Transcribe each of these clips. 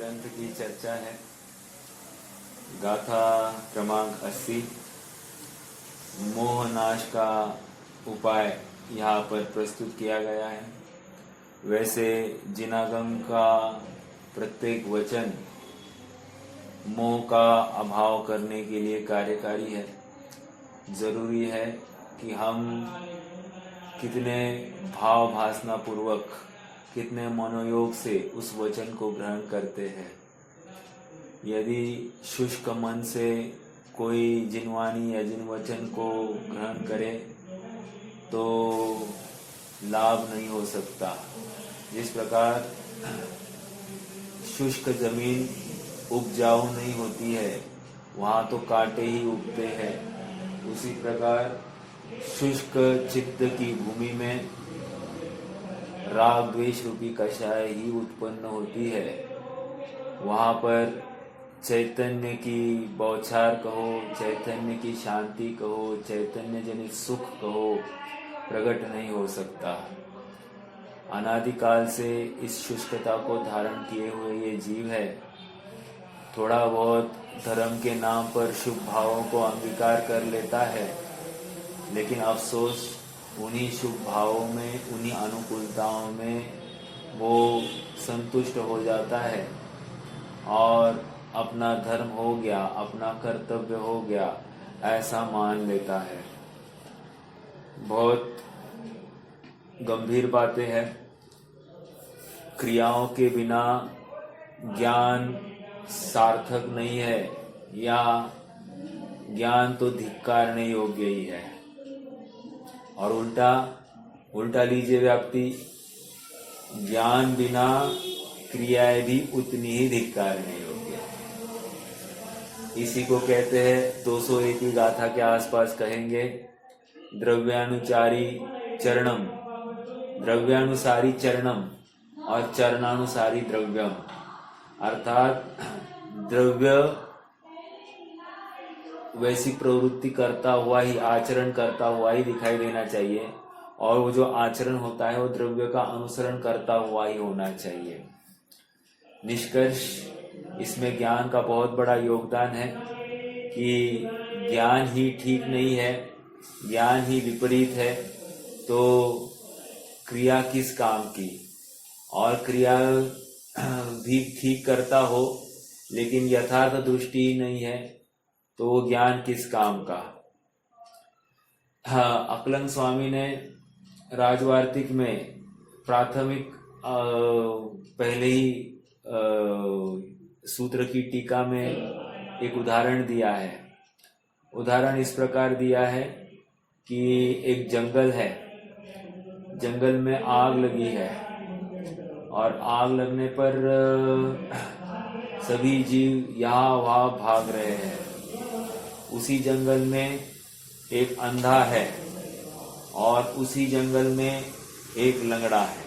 ग्रंथ की चर्चा है। गाथा क्रमांक 80 मोहनाश का उपाय यहाँ पर प्रस्तुत किया गया है। वैसे जिनागम का प्रत्येक वचन मोह का अभाव करने के लिए कार्यकारी है। जरूरी है कि हम कितने भाव भासना पूर्वक, कितने मनोयोग से उस वचन को ग्रहण करते हैं। यदि शुष्क मन से कोई जिनवाणी या जिन वचन को ग्रहण करे तो लाभ नहीं हो सकता। जिस प्रकार शुष्क जमीन उपजाऊ नहीं होती है, वहाँ तो कांटे ही उगते हैं, उसी प्रकार शुष्क चित्त की भूमि में राग द्वेष रूपी कषाय ही उत्पन्न होती है। वहाँ पर चैतन्य की बौछार कहो, चैतन्य की शांति कहो, चैतन्य जनित सुख कहो, प्रकट नहीं हो सकता। अनादिकाल से इस शुष्कता को धारण किए हुए ये जीव है। थोड़ा बहुत धर्म के नाम पर शुभ भावों को अंगीकार कर लेता है, लेकिन अफसोस उन्हीं शुभ भावों में, उन्हीं अनुकूलताओं में वो संतुष्ट हो जाता है और अपना धर्म हो गया, अपना कर्तव्य हो गया, ऐसा मान लेता है। बहुत गंभीर बातें हैं। क्रियाओं के बिना ज्ञान सार्थक नहीं है, या ज्ञान तो धिक्कारने योग्य ही है। और उल्टा लीजिए व्याप्ति, ज्ञान बिना क्रियाएं भी उतनी ही धिक्कारने योग्य है। इसी को कहते हैं 201 की गाथा के आसपास कहेंगे, द्रव्यानुचारी चरणम, द्रव्यानुसारी चरणम और चरणानुसारी द्रव्यम। अर्थात द्रव्य वैसी प्रवृत्ति करता हुआ ही, आचरण करता हुआ ही दिखाई देना चाहिए, और वो जो आचरण होता है वो द्रव्य का अनुसरण करता हुआ ही होना चाहिए। निष्कर्ष इसमें ज्ञान का बहुत बड़ा योगदान है कि ज्ञान ही ठीक नहीं है, ज्ञान ही विपरीत है, तो क्रिया किस काम की। और क्रिया भी ठीक करता हो लेकिन यथार्थ दृष्टि ही नहीं है, तो वो ज्ञान किस काम का। अकलंग स्वामी ने राजवार्तिक में प्राथमिक पहले ही सूत्र की टीका में एक उदाहरण दिया है। उदाहरण इस प्रकार दिया है कि एक जंगल है, जंगल में आग लगी है और आग लगने पर सभी जीव यहाँ वहाँ भाग रहे हैं। उसी जंगल में एक अंधा है और उसी जंगल में एक लंगड़ा है।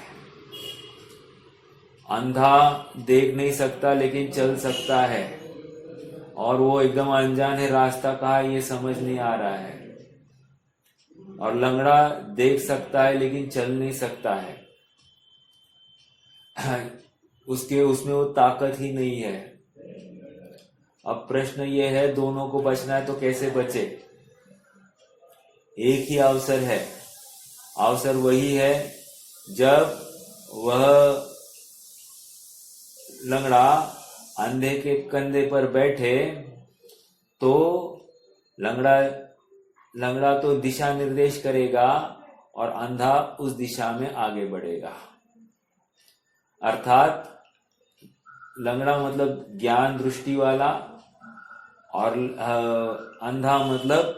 अंधा देख नहीं सकता लेकिन चल सकता है, और वो एकदम अनजान है, रास्ता कहाँ है ये समझ नहीं आ रहा है। और लंगड़ा देख सकता है लेकिन चल नहीं सकता है, उसमें वो ताकत ही नहीं है। अब प्रश्न ये है, दोनों को बचना है तो कैसे बचे। एक ही अवसर है, अवसर वही है जब वह लंगड़ा अंधे के कंधे पर बैठे तो लंगड़ा तो दिशा निर्देश करेगा और अंधा उस दिशा में आगे बढ़ेगा। अर्थात लंगड़ा मतलब ज्ञान दृष्टि वाला और अंधा मतलब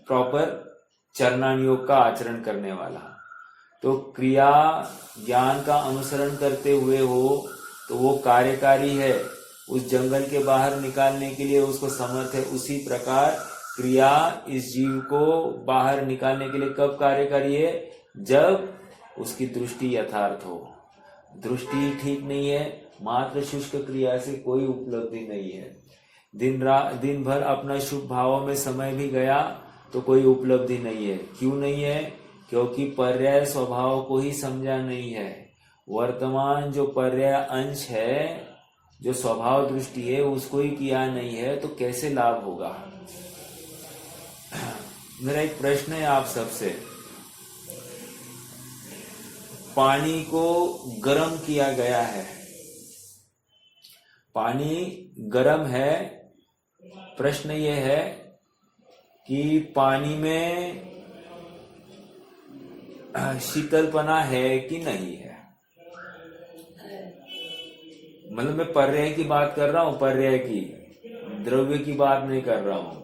प्रॉपर चरणान योग का आचरण करने वाला। तो क्रिया ज्ञान का अनुसरण करते हुए हो तो वो कार्यकारी है, उस जंगल के बाहर निकालने के लिए उसको समर्थ है। उसी प्रकार क्रिया इस जीव को बाहर निकालने के लिए कब कार्यकारी है, जब उसकी दृष्टि यथार्थ हो। दृष्टि ठीक नहीं है, मात्र शुष्क क्रिया से कोई उपलब्धि नहीं है। दिन भर अपना शुभ भावों में समय भी गया तो कोई उपलब्धि नहीं है। क्यों नहीं है? क्योंकि पर्याय स्वभाव को ही समझा नहीं है। वर्तमान जो पर्याय अंश है, जो स्वभाव दृष्टि है, उसको ही किया नहीं है तो कैसे लाभ होगा? मेरा एक प्रश्न है आप सबसे, पानी को गर्म किया गया है, पानी गर्म है, प्रश्न ये है कि पानी में शीतलपना है कि नहीं है? मतलब मैं पर्याय की बात कर रहा हूं, पर्याय की, द्रव्य की बात नहीं कर रहा हूं।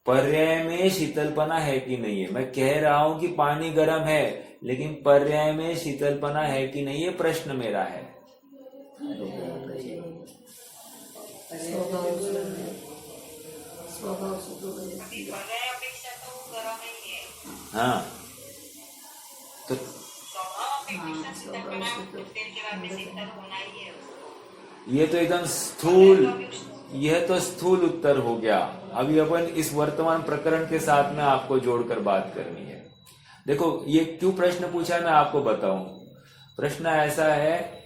पर्याय में शीतलपना है कि नहीं है? मैं कह रहा हूं कि पानी गर्म है, लेकिन पर्याय में शीतलपना है कि नहीं, ये प्रश्न मेरा है। हाँ, तो ये तो एकदम स्थूल, यह तो स्थूल उत्तर हो गया। अभी अपन इस वर्तमान प्रकरण के साथ में आपको जोड़कर बात करनी है। देखो ये क्यों प्रश्न पूछा है मैं आपको बताऊं। प्रश्न ऐसा है,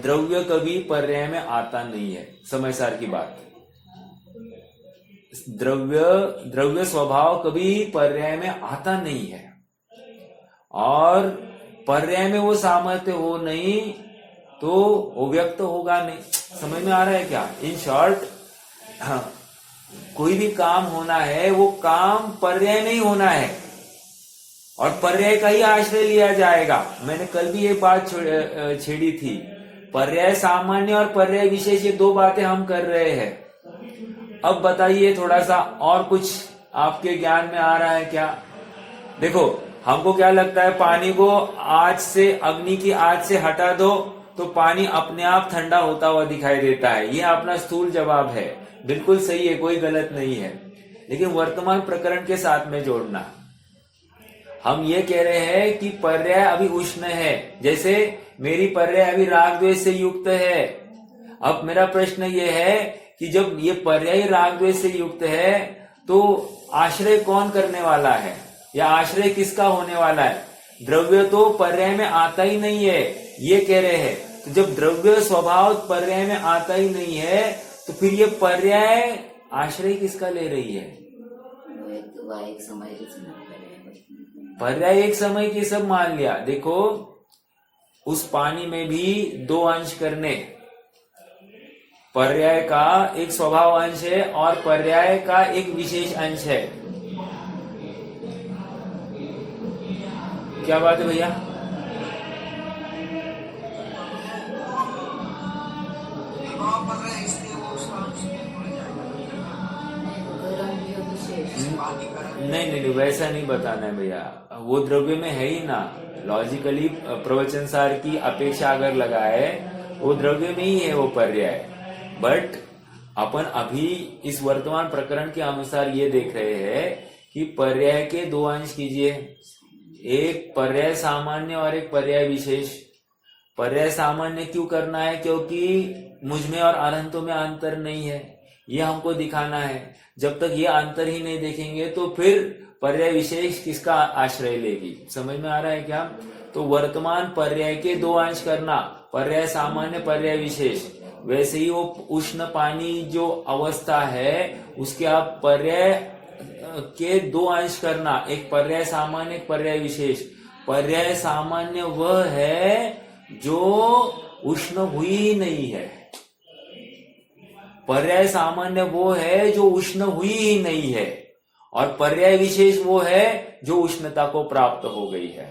द्रव्य कभी पर्याय में आता नहीं है, समय सार की बात। द्रव्य स्वभाव कभी पर्याय में आता नहीं है, और पर्याय में वो सामर्थ्य हो नहीं तो वो व्यक्त होगा नहीं। समझ में आ रहा है क्या? इन शॉर्ट, कोई भी काम होना है, वो काम पर्याय में ही होना है और पर्याय का ही आश्रय लिया जाएगा। मैंने कल भी ये बात छेड़ी थी, पर्याय सामान्य और पर्याय विशेष, ये दो बातें हम कर रहे हैं। अब बताइए थोड़ा सा और कुछ आपके ज्ञान में आ रहा है क्या? देखो हमको क्या लगता है, पानी को आग से, अग्नि की आग से हटा दो तो पानी अपने आप ठंडा होता हुआ दिखाई देता है। ये अपना स्थूल जवाब है, बिल्कुल सही है, कोई गलत नहीं है। लेकिन वर्तमान प्रकरण के साथ में जोड़ना, हम ये कह रहे हैं कि पर्याय अभी उष्ण है, जैसे मेरी पर्याय अभी राग द्वेष से युक्त है। अब मेरा प्रश्न ये है कि जब ये पर्याय राग द्वेष से युक्त है तो आश्रय कौन करने वाला है, या आश्रय किसका होने वाला है? द्रव्य तो पर्याय में आता ही नहीं है, ये कह रहे हैं। तो जब द्रव्य स्वभाव पर्याय में आता ही नहीं है तो फिर ये पर्याय आश्रय किसका ले रही है? पर्याय एक समय की सब मान लिया। देखो उस पानी में भी दो अंश करने, पर्याय का एक स्वभाव अंश है और पर्याय का एक विशेष अंश है। क्या बात है भैया? नहीं, वैसा नहीं बताना है भैया, वो द्रव्य में है ही ना। लॉजिकली प्रवचन सार की अपेक्षा अगर लगाए, वो द्रव्य में ही है वो पर्याय। बट अपन अभी इस वर्तमान प्रकरण के अनुसार ये देख रहे हैं कि पर्याय के दो अंश कीजिए, एक पर्याय सामान्य और एक पर्याय विशेष। पर्याय सामान्य क्यों करना है? क्योंकि मुझमें और अनंतों में अंतर नहीं है, ये हमको दिखाना है। जब तक ये अंतर ही नहीं देखेंगे तो फिर पर्याय विशेष किसका आश्रय लेगी? समझ में आ रहा है क्या? तो वर्तमान पर्याय के दो अंश करना, पर्याय सामान्य पर्याय विशेष। वैसे ही वो उष्ण पानी जो अवस्था है उसके आप पर्याय के दो अंश करना, एक पर्याय सामान्य एक पर्याय विशेष। पर्याय सामान्य वह है जो उष्ण हुई ही नहीं है, पर्याय सामान्य वो है जो उष्ण हुई ही नहीं है, और पर्याय विशेष वो है जो उष्णता को प्राप्त हो गई है।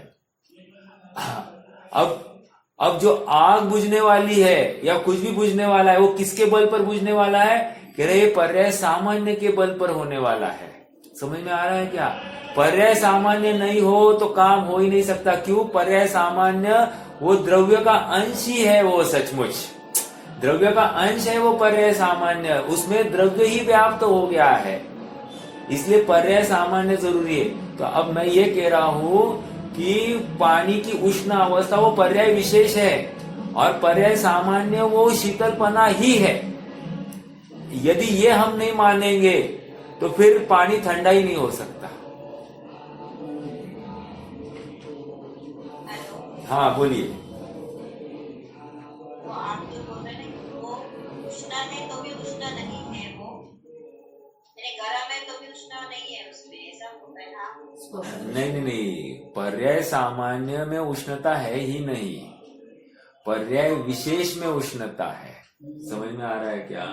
अब जो आग बुझने वाली है या कुछ भी बुझने वाला है, वो किसके बल पर बुझने वाला है? कह रहे पर्याय सामान्य के बल पर होने वाला है। समझ में आ रहा है क्या? पर्याय सामान्य नहीं हो तो काम हो ही नहीं सकता। क्यों? पर्याय सामान्य वो द्रव्य का अंश ही है, वो सचमुच द्रव्य का अंश है वो पर्याय सामान्य, उसमें द्रव्य ही व्याप्त हो गया है, इसलिए पर्याय सामान्य जरूरी है। तो अब मैं ये कह रहा हूं कि पानी की उष्ण अवस्था वो पर्याय विशेष है और पर्याय सामान्य वो शीतलपना ही है। यदि ये हम नहीं मानेंगे तो फिर पानी ठंडा ही नहीं हो सकता। हाँ बोलिए। जो बोल रहे हैं ना वो उष्ण है तो भी उष्ण नहीं है, वो मेरे गरम है तो भी उष्ण नहीं है, उसमें ऐसा होता है ना। नहीं, पर्याय सामान्य में उष्णता है ही नहीं, पर्याय विशेष में उष्णता है। समझ में आ रहा है क्या?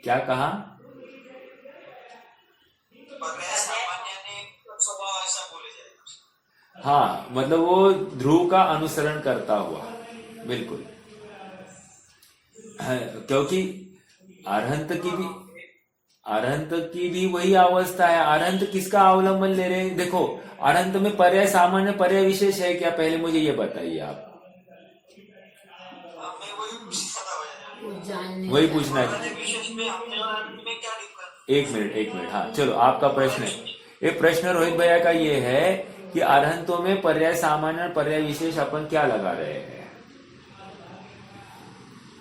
क्या कहा? हाँ, मतलब वो ध्रुव का अनुसरण करता हुआ, बिल्कुल। क्योंकि अरहंत की भी वही अवस्था है। अरहंत किसका अवलंबन ले रहे हैं? देखो, अरहंत में पर्याय सामान्य पर्याय विशेष है क्या? पहले मुझे ये बताइए आप। वही पूछना है। एक मिनट, हाँ चलो, आपका प्रश्न है, ये प्रश्न रोहित भैया का ये है कि अरहंतों में पर्याय सामान्य और पर्याय विशेष अपन क्या लगा रहे हैं?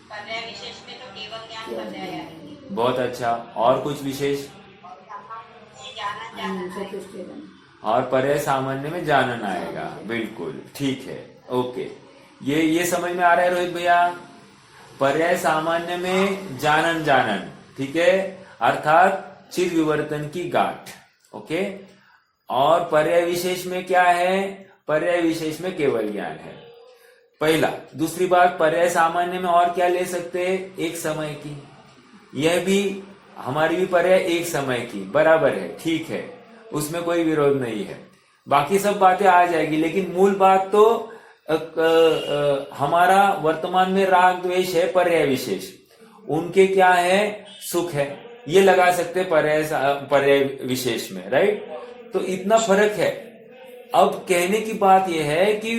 पर्याय विशेष में तो केवल ज्ञान पर्याय है। बहुत अच्छा, और कुछ विशेष? और पर्याय सामान्य में जानन आएगा, बिल्कुल ठीक है, ओके। ये समझ में आ रहा है रोहित भैया? पर्याय सामान्य में जानन, ठीक है, अर्थात चिर विवर्तन की गांठ, ओके। और पर्याय विशेष में क्या है? पर्याय विशेष में केवल ज्ञान है, पहला। दूसरी बात, पर्याय सामान्य में और क्या ले सकते हैं? एक समय की, यह भी हमारी भी पर्याय एक समय की बराबर है, ठीक है, उसमें कोई विरोध नहीं है। बाकी सब बातें आ जाएगी, लेकिन मूल बात तो हमारा वर्तमान में राग द्वेष है, पर्याय विशेष, उनके क्या है? सुख है, ये लगा सकते पर्याय विशेष में, राइट? तो इतना फर्क है। अब कहने की बात यह है कि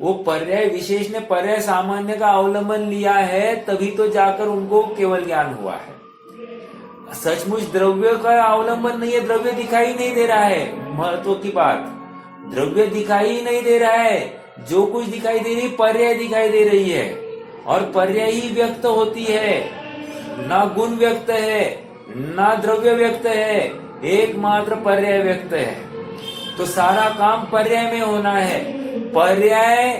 वो पर्याय विशेष ने पर्याय सामान्य का अवलंबन लिया है, तभी तो जाकर उनको केवल ज्ञान हुआ है। सचमुच द्रव्य का अवलंबन नहीं है, द्रव्य दिखाई नहीं दे रहा है। महत्व की बात, द्रव्य दिखाई ही नहीं दे रहा है, जो कुछ दिखाई दे रही पर्याय दिखाई दे रही है, और पर्याय ही व्यक्त होती है, ना गुण व्यक्त है, ना द्रव्य व्यक्त है, एकमात्र पर्याय व्यक्त है। तो सारा काम पर्याय में होना है। पर्याय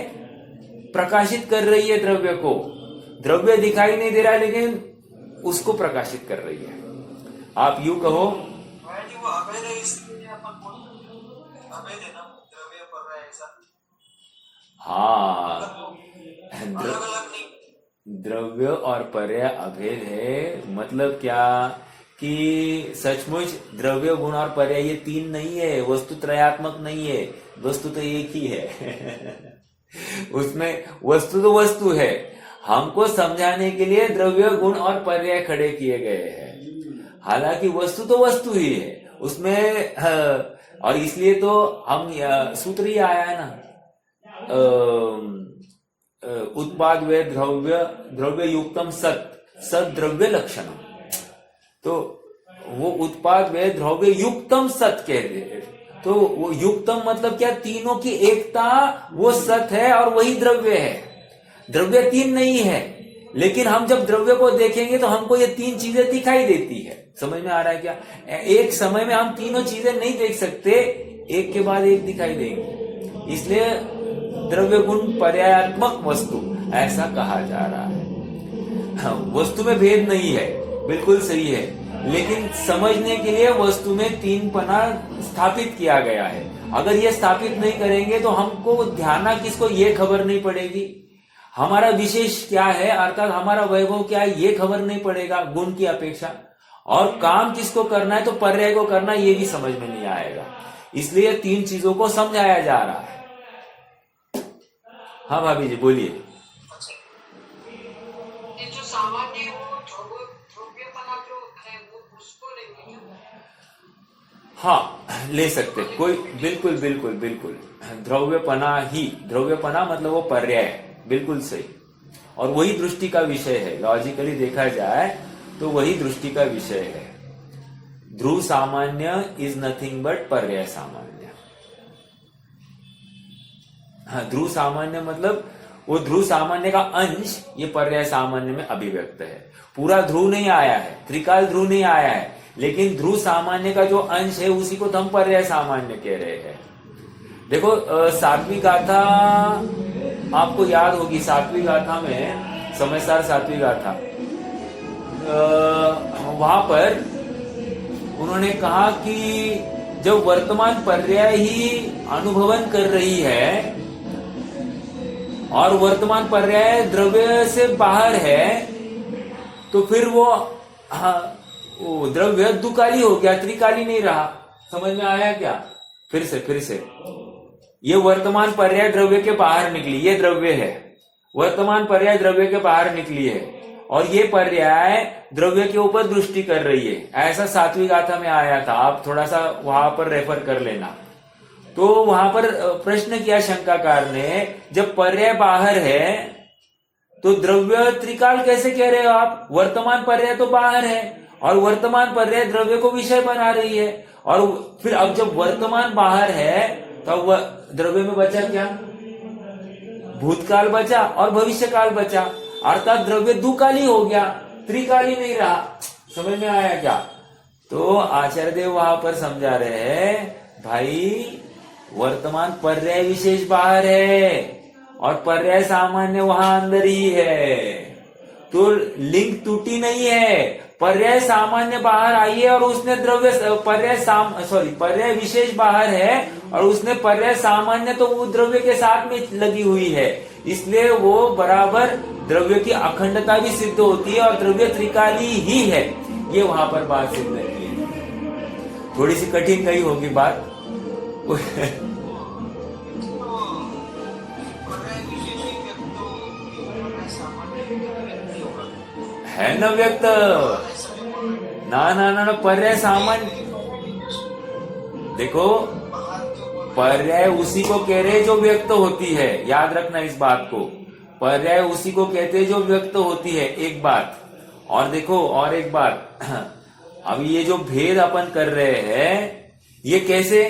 प्रकाशित कर रही है द्रव्य को, द्रव्य दिखाई नहीं दे रहा है, लेकिन उसको प्रकाशित कर रही है। आप यूं कहो, हाँ, द्रव्य और पर्याय अभेद है। मतलब क्या कि सचमुच द्रव्य गुण और पर्याय ये तीन नहीं है, वस्तु त्रयात्मक नहीं है, वस्तु तो एक ही है। उसमें वस्तु तो वस्तु है, हमको समझाने के लिए द्रव्य गुण और पर्याय खड़े किए गए हैं। हालांकि वस्तु तो वस्तु ही है उसमें, और इसलिए तो हम सूत्र ही आया है ना, उत्पाद वे द्रव्य युक्तम सत द्रव्य लक्षणम। तो वो उत्पाद वे द्रव्य युक्तम सत कहते हैं। तो वो युक्तम मतलब क्या? तीनों की एकता, वो सत है और वही द्रव्य है। द्रव्य तीन नहीं है, लेकिन हम जब द्रव्य को देखेंगे तो हमको ये तीन चीजें दिखाई देती है। समझ में आ रहा है क्या? एक समय में हम तीनों चीजें नहीं देख सकते, एक के बाद एक दिखाई देंगी, इसलिए द्रव्य गुण पर्यायात्मक वस्तु ऐसा कहा जा रहा है। वस्तु में भेद नहीं है, बिल्कुल सही है, लेकिन समझने के लिए वस्तु में तीन पना स्थापित किया गया है। अगर ये स्थापित नहीं करेंगे तो हमको ध्यान किसको ये खबर नहीं पड़ेगी, हमारा विशेष क्या है अर्थात हमारा वैभव क्या है ये खबर नहीं पड़ेगा गुण की अपेक्षा। और काम किसको करना है तो पर्याय को करना, ये भी समझ में नहीं आएगा। इसलिए तीन चीजों को समझाया जा रहा है। हाँ भाभी जी बोलिए। जो सामान्य द्रव्यपना जो है वो उसको लेंगे। हाँ ले सकते, कोई बिल्कुल बिल्कुल बिल्कुल द्रव्यपना मतलब वो पर्याय है, बिल्कुल सही। और वही दृष्टि का विषय है, लॉजिकली देखा जाए तो वही दृष्टि का विषय है। ध्रुव सामान्य इज नथिंग बट पर्याय सामान्य। हाँ, ध्रुव सामान्य मतलब वो ध्रुव सामान्य का अंश ये पर्याय सामान्य में अभिव्यक्त है। पूरा ध्रुव नहीं आया है, त्रिकाल ध्रुव नहीं आया है, लेकिन ध्रुव सामान्य का जो अंश है उसी को तो हम पर्याय सामान्य कह रहे हैं। देखो सातवीं गाथा आपको याद होगी, सातवीं गाथा में समयसार सातवीं गाथा, वहां पर उन्होंने कहा कि जब वर्तमान पर्याय ही अनुभवन कर रही है और वर्तमान पर्याय द्रव्य से बाहर है, तो फिर वो द्रव्य दुकाली हो गया, त्रिकाली नहीं रहा। समझ में आया क्या? फिर से ये वर्तमान पर्याय द्रव्य के बाहर निकली, ये द्रव्य है, वर्तमान पर्याय द्रव्य के बाहर निकली है और ये पर्याय द्रव्य के ऊपर दृष्टि कर रही है। ऐसा सातवीं गाथा में आया था, आप थोड़ा सा वहां पर रेफर कर लेना। तो वहां पर प्रश्न किया शंकाकार ने, जब पर्याय बाहर है तो द्रव्य त्रिकाल कैसे कह रहे हो आप? वर्तमान पर्याय तो बाहर है और वर्तमान पर्याय द्रव्य को विषय बना रही है, और फिर अब जब वर्तमान बाहर है तो द्रव्य में बचा क्या? भूतकाल बचा और भविष्यकाल बचा, अर्थात द्रव्य दुकाली हो गया, त्रिकाली नहीं रहा। समझ में आया क्या? तो आचार्य देव वहां पर समझा रहे हैं, भाई वर्तमान पर्याय विशेष बाहर है और पर्याय सामान्य वहां अंदर ही है, तो लिंक टूटी नहीं है। पर्याय सामान्य बाहर आई है और उसने द्रव्य पर्याय विशेष बाहर है और उसने पर्याय सामान्य तो वो द्रव्य के साथ में लगी हुई है, इसलिए वो बराबर द्रव्य की अखंडता भी सिद्ध होती है और द्रव्य त्रिकाली ही है। ये वहां पर बात सिद्ध नहीं है। थोड़ी सी कठिन गई होगी बात है न व्यक्त, ना पर्याय सामान्य। देखो पर्याय उसी को कह रहे जो व्यक्त होती है, याद रखना इस बात को। पर्याय उसी को कहते हैं जो व्यक्त होती है, एक बात। और देखो और एक बात, अब ये जो भेद अपन कर रहे हैं ये कैसे,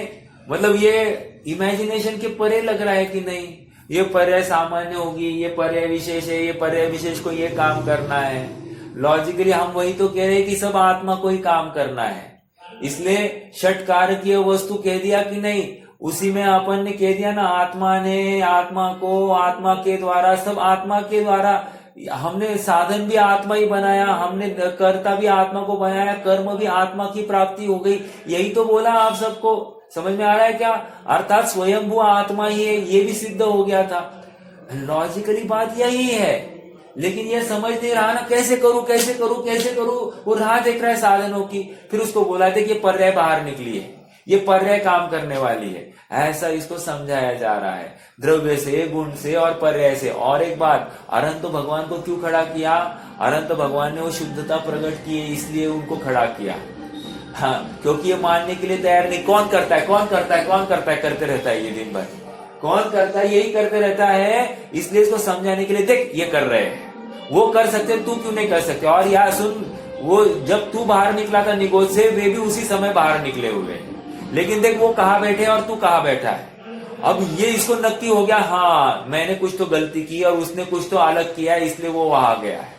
मतलब ये इमेजिनेशन के परे लग रहा है कि नहीं? ये पर्याय सामान्य होगी, ये पर्याय विशेष है, ये पर्याय विशेष को ये काम करना है। लॉजिकली हम वही तो कह रहे हैं कि सब आत्मा को ही काम करना है, इसलिए षटकारकीय वस्तु कह दिया कि नहीं? उसी में अपन ने कह दिया ना, आत्मा ने आत्मा को आत्मा के द्वारा, सब आत्मा के द्वारा, हमने साधन भी आत्मा ही बनाया, हमने कर्ता भी आत्मा को बनाया, कर्म भी आत्मा की प्राप्ति हो गई। यही तो बोला आप सबको, समझ में आ रहा है क्या? अर्थात स्वयंभू आत्मा ही है, ये भी सिद्ध हो गया था। लॉजिकली बात यही है, लेकिन ये समझ नहीं रहा ना, कैसे करूं, वो राह देख रहा है साधनों की। फिर उसको बोला था कि ये पर्याय बाहर निकली है, ये पर्याय काम करने वाली है, ऐसा इसको समझाया जा रहा है, द्रव्य से, गुण से और पर्याय से। और एक बात, अनंत भगवान को क्यों खड़ा किया? अनंत भगवान ने वो शुद्धता प्रकट की है, इसलिए उनको खड़ा किया। हाँ, क्योंकि ये मानने के लिए तैयार नहीं। कौन करता है करते रहता है, ये दिन भर कौन करता है? यही करते रहता है। इसलिए इसको समझाने के लिए, देख ये कर रहे हैं, वो कर सकते, तू क्यों नहीं कर सकते? और यार सुन, वो जब तू बाहर निकला था निगोज से, वे भी उसी समय बाहर निकले हुए, लेकिन देख वो कहाँ बैठे और तू कहाँ बैठा है। अब ये इसको नक्की हो गया, हाँ मैंने कुछ तो गलती की और उसने कुछ तो अलग किया, इसलिए वो वहां गया है।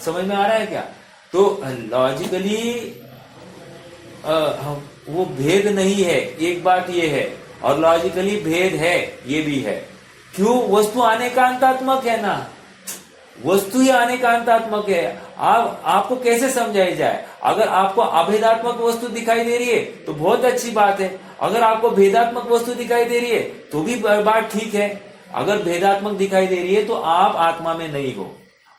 समझ में आ रहा है क्या? तो लॉजिकली वो भेद नहीं है, एक बात ये है, और लॉजिकली भेद है, ये भी है। क्यों? वस्तु अनेकांतात्मक है ना, वस्तु ही अनेकांतात्मक है। आपको कैसे समझाई जाए? अगर आपको अभेदात्मक वस्तु दिखाई दे रही है तो बहुत अच्छी बात है, अगर आपको भेदात्मक वस्तु दिखाई दे रही है तो भी बात ठीक है। अगर भेदात्मक दिखाई दे रही है तो आप आत्मा में नहीं हो,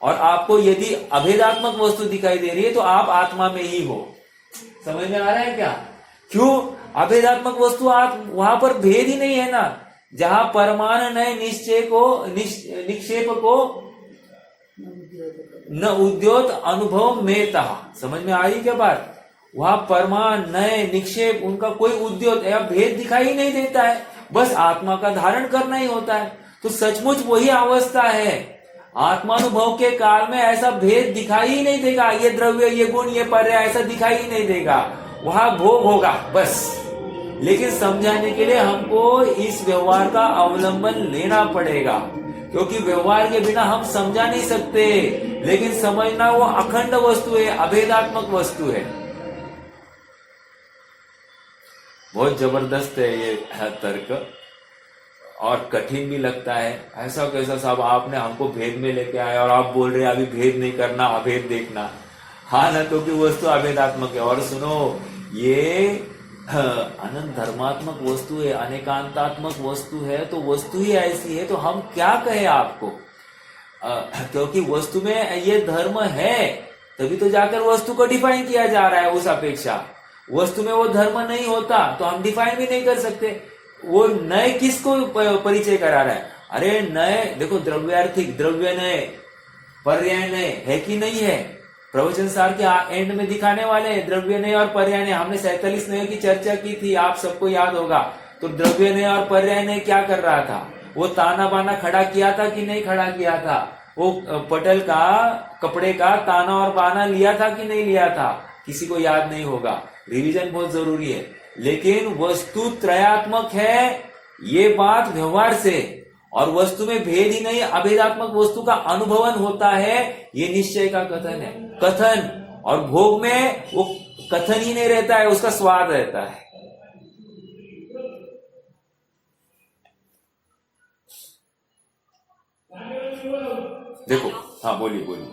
और आपको यदि अभेदात्मक वस्तु दिखाई दे रही है तो आप आत्मा में ही हो। समझ में आ रहा है क्या? क्यों? अभेदात्मक वस्तु आप वहां पर भेद ही नहीं है ना, जहां परमान नए निक्षेप को न उद्योत अनुभव में था। समझ में आई क्या बात? वहां परमान नए निक्षेप, उनका कोई उद्योत या भेद दिखाई नहीं देता है, बस आत्मा का धारण करना ही होता है। तो सचमुच वही अवस्था है, आत्मानुभव के काल में ऐसा भेद दिखाई ही नहीं देगा। ये द्रव्य, ये गुण, ये पर्याय, ऐसा दिखाई ही नहीं देगा, वहां भोग होगा बस। लेकिन समझाने के लिए हमको इस व्यवहार का अवलंबन लेना पड़ेगा, क्योंकि व्यवहार के बिना हम समझा नहीं सकते। लेकिन समझना वो अखंड वस्तु है, अभेदात्मक वस्तु है। बहुत जबरदस्त है ये तर्क। और कठिन भी लगता है। ऐसा कैसा साहब, आपने हमको भेद में लेके आए और आप बोल रहे हैं अभी भेद नहीं करना, अभेद देखना। हाँ ना, क्योंकि वस्तु अभेदात्मक है। और सुनो, ये अनंत धर्मात्मक वस्तु है, अनेकांतात्मक वस्तु है, तो वस्तु ही ऐसी है, तो हम क्या कहें आपको। क्योंकि वस्तु में ये धर्म है, तभी तो जाकर वस्तु को डिफाइन किया जा रहा है। उस अपेक्षा वस्तु में वो धर्म नहीं होता तो हम डिफाइन भी नहीं कर सकते। वो नए किसको परिचय करा रहा है? अरे नए देखो, द्रव्यार्थिक, द्रव्य नए, पर्याय नए है कि नहीं है? प्रवचन सार के एंड में दिखाने वाले हैं द्रव्य नए और पर्याय नए। हमने 47 नए की चर्चा की थी, आप सबको याद होगा। तो द्रव्य नए और पर्याय नए क्या कर रहा था? वो ताना बाना खड़ा किया था कि नहीं खड़ा किया था? वो पटल का, कपड़े का ताना और बाना लिया था कि नहीं लिया था? किसी को याद नहीं होगा। रिवीजन बहुत जरूरी है। लेकिन वस्तु त्रयात्मक है, ये बात व्यवहार से, और वस्तु में भेद ही नहीं, अभेदात्मक वस्तु का अनुभवन होता है, ये निश्चय का कथन है। कथन और भोग में वो कथन ही नहीं रहता है, उसका स्वाद रहता है। देखो, हाँ बोलिए बोलिए।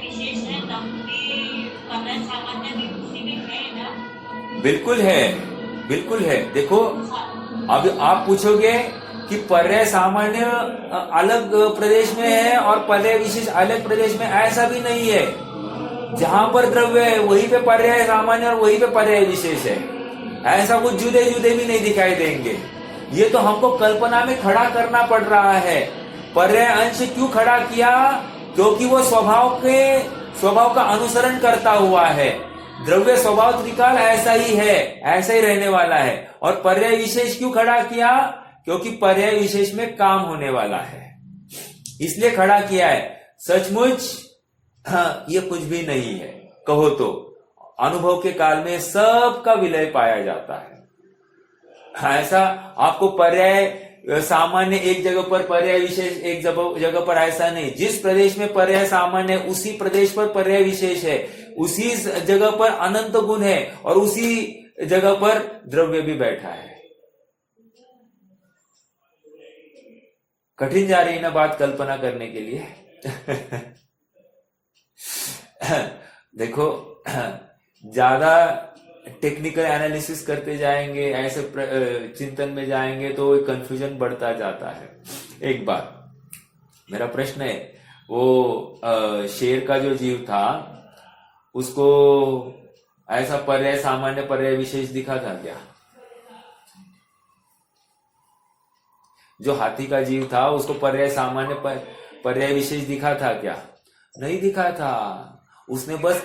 विशेष है तब भी सामान्य भी उसी में है ना? बिल्कुल है, बिल्कुल है। देखो, अब आप पूछोगे कि पर्याय सामान्य अलग प्रदेश में है और पर्याय विशेष अलग प्रदेश में, ऐसा भी नहीं है। जहां पर द्रव्य है वहीं पे पर्याय सामान्य और वहीं पे पर्याय विशेष है। ऐसा कुछ जुदे जुदे भी नहीं दिखाई देंगे। ये तो हमको कल्पना में खड़ा करना पड़ रहा है। पर्याय अंश क्यों खड़ा किया? क्योंकि वो स्वभाव का अनुसरण करता हुआ है। द्रव्य स्वभाव त्रिकाल ऐसा ही है, ऐसा ही रहने वाला है। और पर्याय विशेष क्यों खड़ा किया? क्योंकि पर्याय विशेष में काम होने वाला है, इसलिए खड़ा किया है। सचमुच ये कुछ भी नहीं है। कहो तो अनुभव के काल में सबका विलय पाया जाता है। ऐसा आपको पर्याय सामान्य एक जगह पर, पर्याय विशेष एक जगह पर, ऐसा नहीं। जिस प्रदेश में पर्याय सामान्य है उसी प्रदेश पर पर्याय विशेष है, उसी जगह पर अनंत गुण है और उसी जगह पर द्रव्य भी बैठा है। कठिन जा रही है ना बात कल्पना करने के लिए। देखो, ज्यादा टेक्निकल एनालिसिस करते जाएंगे, ऐसे चिंतन में जाएंगे तो कंफ्यूजन बढ़ता जाता है। एक बात मेरा प्रश्न है, वो शेर का जो जीव था उसको ऐसा पर्याय सामान्य पर्याय विशेष दिखा था क्या? जो हाथी का जीव था उसको पर्याय सामान्य पर्याय विशेष दिखा था क्या? नहीं दिखा था। उसने बस,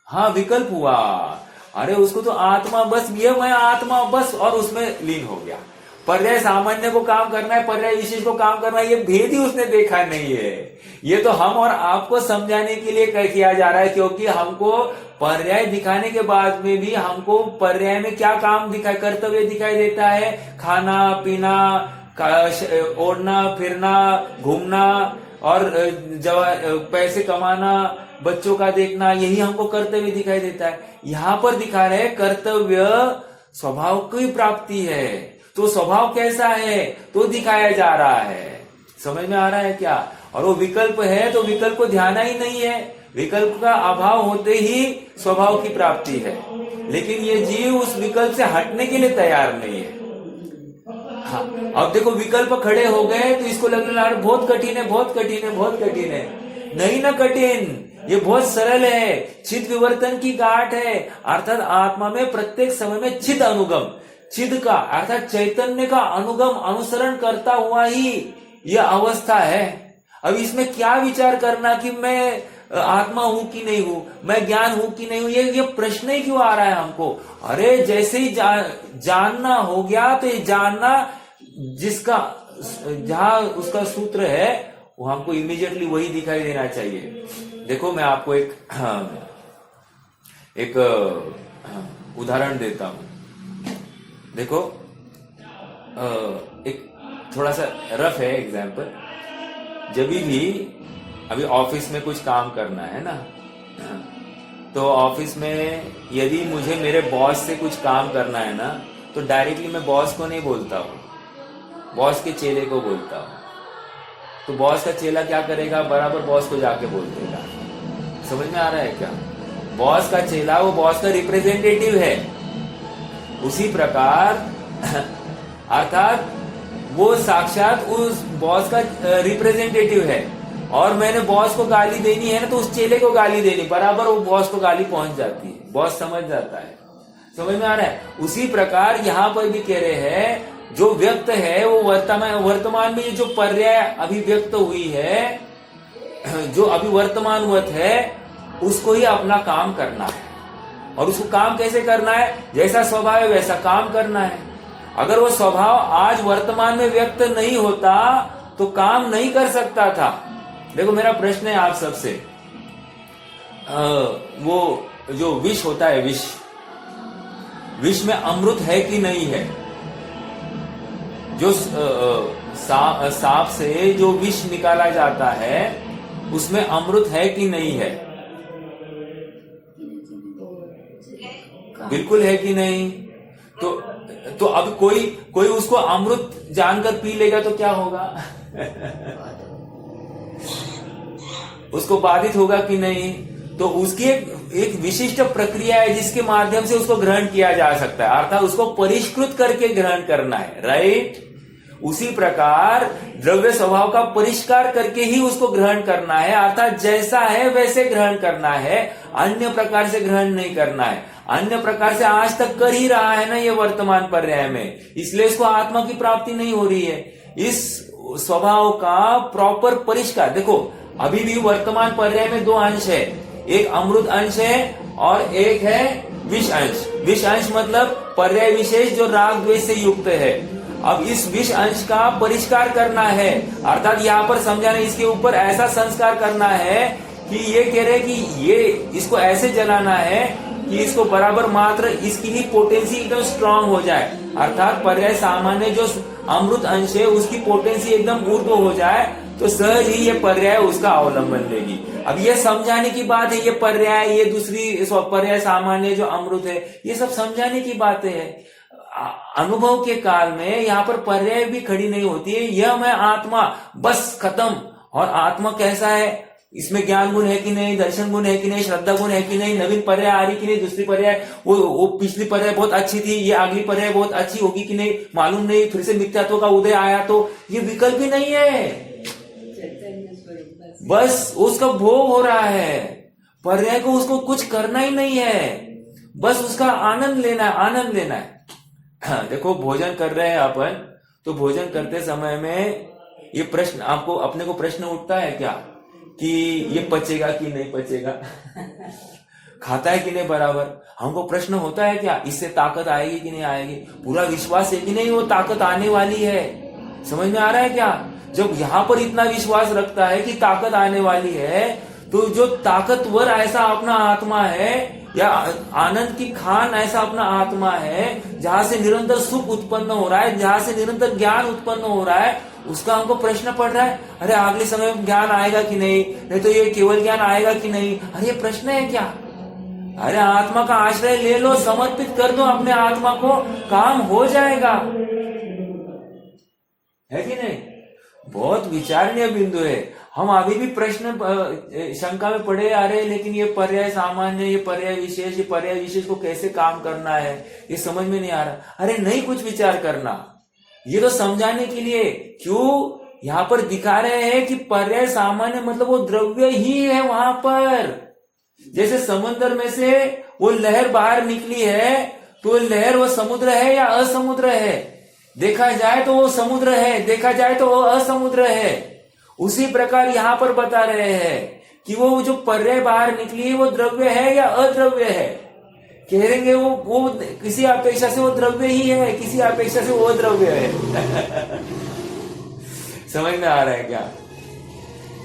हाँ, विकल्प हुआ। अरे उसको तो आत्मा बस, ये मैं आत्मा बस, और उसमें लीन हो गया। पर्याय सामान्य को काम करना है, पर्याय विशेष को काम करना है, ये भेद ही उसने देखा नहीं है। ये तो हम और आपको समझाने के लिए किया जा रहा है, क्योंकि हमको पर्याय दिखाने के बाद में भी हमको पर्याय में क्या काम दिखाई, कर्तव्य दिखाई देता है। खाना पीना, ओढ़ना फिरना, घूमना और पैसे कमाना, बच्चों का देखना, यही हमको कर्तव्य दिखाई देता है। यहाँ पर दिखा रहे कर्तव्य स्वभाव की प्राप्ति है, तो स्वभाव कैसा है तो दिखाया जा रहा है। समझ में आ रहा है क्या? और वो विकल्प है तो विकल्प को ध्यान ही नहीं है। विकल्प का अभाव होते ही स्वभाव की प्राप्ति है, लेकिन ये जीव उस विकल्प से हटने के लिए तैयार नहीं है। हाँ, अब देखो विकल्प खड़े हो गए तो इसको लग रहा है बहुत कठिन है, बहुत कठिन है, बहुत कठिन है। नहीं ना कठिन, ये बहुत सरल है। चिद विवर्तन की गांठ है, अर्थात आत्मा में प्रत्येक समय में चिद अनुगम, चिद का अर्थात चैतन्य का अनुगम अनुसरण करता हुआ ही यह अवस्था है। अब इसमें क्या विचार करना कि मैं आत्मा हूं कि नहीं हूं, मैं ज्ञान हूं कि नहीं हूं, ये प्रश्न ही क्यों आ रहा है हमको? अरे जैसे ही जानना हो गया तो ये जानना जिसका, जहां उसका सूत्र है वो हमको इमीडिएटली वही दिखाई देना चाहिए। देखो मैं आपको एक उदाहरण देता हूं। देखो, एक थोड़ा सा रफ है एग्जाम्पल। जब भी अभी ऑफिस में कुछ काम करना है ना, तो ऑफिस में यदि मुझे मेरे बॉस से कुछ काम करना है ना, तो डायरेक्टली मैं बॉस को नहीं बोलता हूँ, बॉस के चेले को बोलता हूँ। तो बॉस का चेला क्या करेगा, बराबर बॉस को जाके बोल देगा। समझ में आ रहा है क्या? बॉस का चेला वो बॉस का रिप्रेजेंटेटिव है। उसी प्रकार अर्थात वो साक्षात उस बॉस का रिप्रेजेंटेटिव है, और मैंने बॉस को गाली देनी है ना, तो उस चेले को गाली देनी, बराबर वो बॉस को गाली पहुंच जाती है, बॉस समझ जाता है। समझ में आ रहा है? उसी प्रकार यहाँ पर भी कह रहे हैं, जो व्यक्त है वो वर्तमान में जो पर्याय अभिव्यक्त हुई है, जो अभी वर्तमानवत है, उसको ही अपना काम करना है। और उसको काम कैसे करना है? जैसा स्वभाव है वैसा काम करना है। अगर वो स्वभाव आज वर्तमान में व्यक्त नहीं होता तो काम नहीं कर सकता था। देखो मेरा प्रश्न है आप सबसे, वो जो विष होता है, विष में अमृत है कि नहीं है? जो सांप से जो विष निकाला जाता है उसमें अमृत है कि नहीं है? बिल्कुल है कि नहीं? तो अब कोई उसको अमृत जानकर पी लेगा तो क्या होगा? उसको बाधित होगा कि नहीं? तो उसकी एक विशिष्ट प्रक्रिया है जिसके माध्यम से उसको ग्रहण किया जा सकता है, अर्थात उसको परिष्कृत करके ग्रहण करना है, राइट? उसी प्रकार द्रव्य स्वभाव का परिष्कार करके ही उसको ग्रहण करना है, अर्थात जैसा है वैसे ग्रहण करना है, अन्य प्रकार से ग्रहण नहीं करना है। अन्य प्रकार से आज तक कर ही रहा है ना ये वर्तमान पर्याय में, इसलिए इसको आत्मा की प्राप्ति नहीं हो रही है। इस स्वभाव का प्रॉपर परिष्कार, देखो अभी भी वर्तमान पर्याय में दो अंश है, एक अमृत अंश है और एक है विष अंश। विष अंश मतलब पर्याय विशेष जो राग द्वेष से युक्त है। अब इस विष अंश का परिष्कार करना है, अर्थात यहाँ पर समझाना, इसके ऊपर ऐसा संस्कार करना है कि ये कह रहे कि ये इसको ऐसे जलाना है कि इसको बराबर मात्र इसकी ही पोटेंसी एकदम स्ट्रांग हो जाए, अर्थात पर्याय सामान्य जो अमृत अंश है उसकी पोटेंसी एकदम ऊर्ध्व हो जाए, तो सहज ही ये पर्याय उसका अवलंबन लेगी। अब ये समझाने की बात है, ये पर्याय, ये दूसरी पर्याय सामान्य जो अमृत है, ये सब समझाने की बातें है। अनुभव के काल में यहाँ पर पर्याय भी खड़ी नहीं होती है, यह मैं आत्मा, बस खत्म। और आत्मा कैसा है, इसमें ज्ञान गुण है कि नहीं, दर्शन गुण है कि नहीं, श्रद्धा गुण है कि नहीं, नवीन पर्याय आ रही कि नहीं, दूसरी पर्याय वो पिछली पर्याय बहुत अच्छी थी, ये अगली पर्याय बहुत अच्छी होगी कि नहीं मालूम नहीं, फिर से मिथ्यात्व का उदय आया, तो ये विकल्प ही नहीं है, बस उसका भोग हो रहा है। पर्याय को उसको कुछ करना ही नहीं है, बस उसका आनंद लेना है, आनंद लेना है। देखो भोजन कर रहे हैं अपन, तो भोजन करते समय में ये प्रश्न आपको, अपने को प्रश्न उठता है क्या कि ये पचेगा कि नहीं पचेगा? खाता है कि नहीं बराबर? हमको प्रश्न होता है क्या, इससे ताकत आएगी कि नहीं आएगी? पूरा विश्वास है कि नहीं वो ताकत आने वाली है? समझ में आ रहा है क्या? जब यहाँ पर इतना विश्वास रखता है कि ताकत आने वाली है, तो जो ताकतवर ऐसा अपना आत्मा है, या आनंद की खान ऐसा अपना आत्मा है, जहां से निरंतर सुख उत्पन्न हो रहा है, जहां से निरंतर ज्ञान उत्पन्न हो रहा है, उसका हमको प्रश्न पड़ रहा है, अरे अगले समय में ज्ञान आएगा कि नहीं तो ये केवल ज्ञान आएगा कि नहीं? अरे ये प्रश्न है क्या? अरे आत्मा का आश्रय ले लो, समर्पित कर दो अपने आत्मा को, काम हो जाएगा, है कि नहीं? बहुत विचारणीय बिंदु है। हम अभी भी प्रश्न शंका में पड़े आ रहे हैं, लेकिन ये पर्याय सामान्य, ये पर्याय विशेष, ये पर्याय विशेष को कैसे काम करना है ये समझ में नहीं आ रहा। अरे नहीं कुछ विचार करना, ये तो समझाने के लिए, क्यों यहाँ पर दिखा रहे हैं कि पर्याय सामान्य मतलब वो द्रव्य ही है वहां पर। जैसे समुद्र में से वो लहर बाहर निकली है, तो लहर वो समुद्र है या असमुद्र है? देखा जाए तो वो समुद्र है, देखा जाए तो वो असमुद्र है। उसी प्रकार यहाँ पर बता रहे हैं कि वो जो पर्याय बाहर निकली है वो द्रव्य है या अद्रव्य है? कहेंगे वो किसी अपेक्षा से वो द्रव्य ही है, किसी अपेक्षा से वो द्रव्य है। समझ में आ रहा है क्या?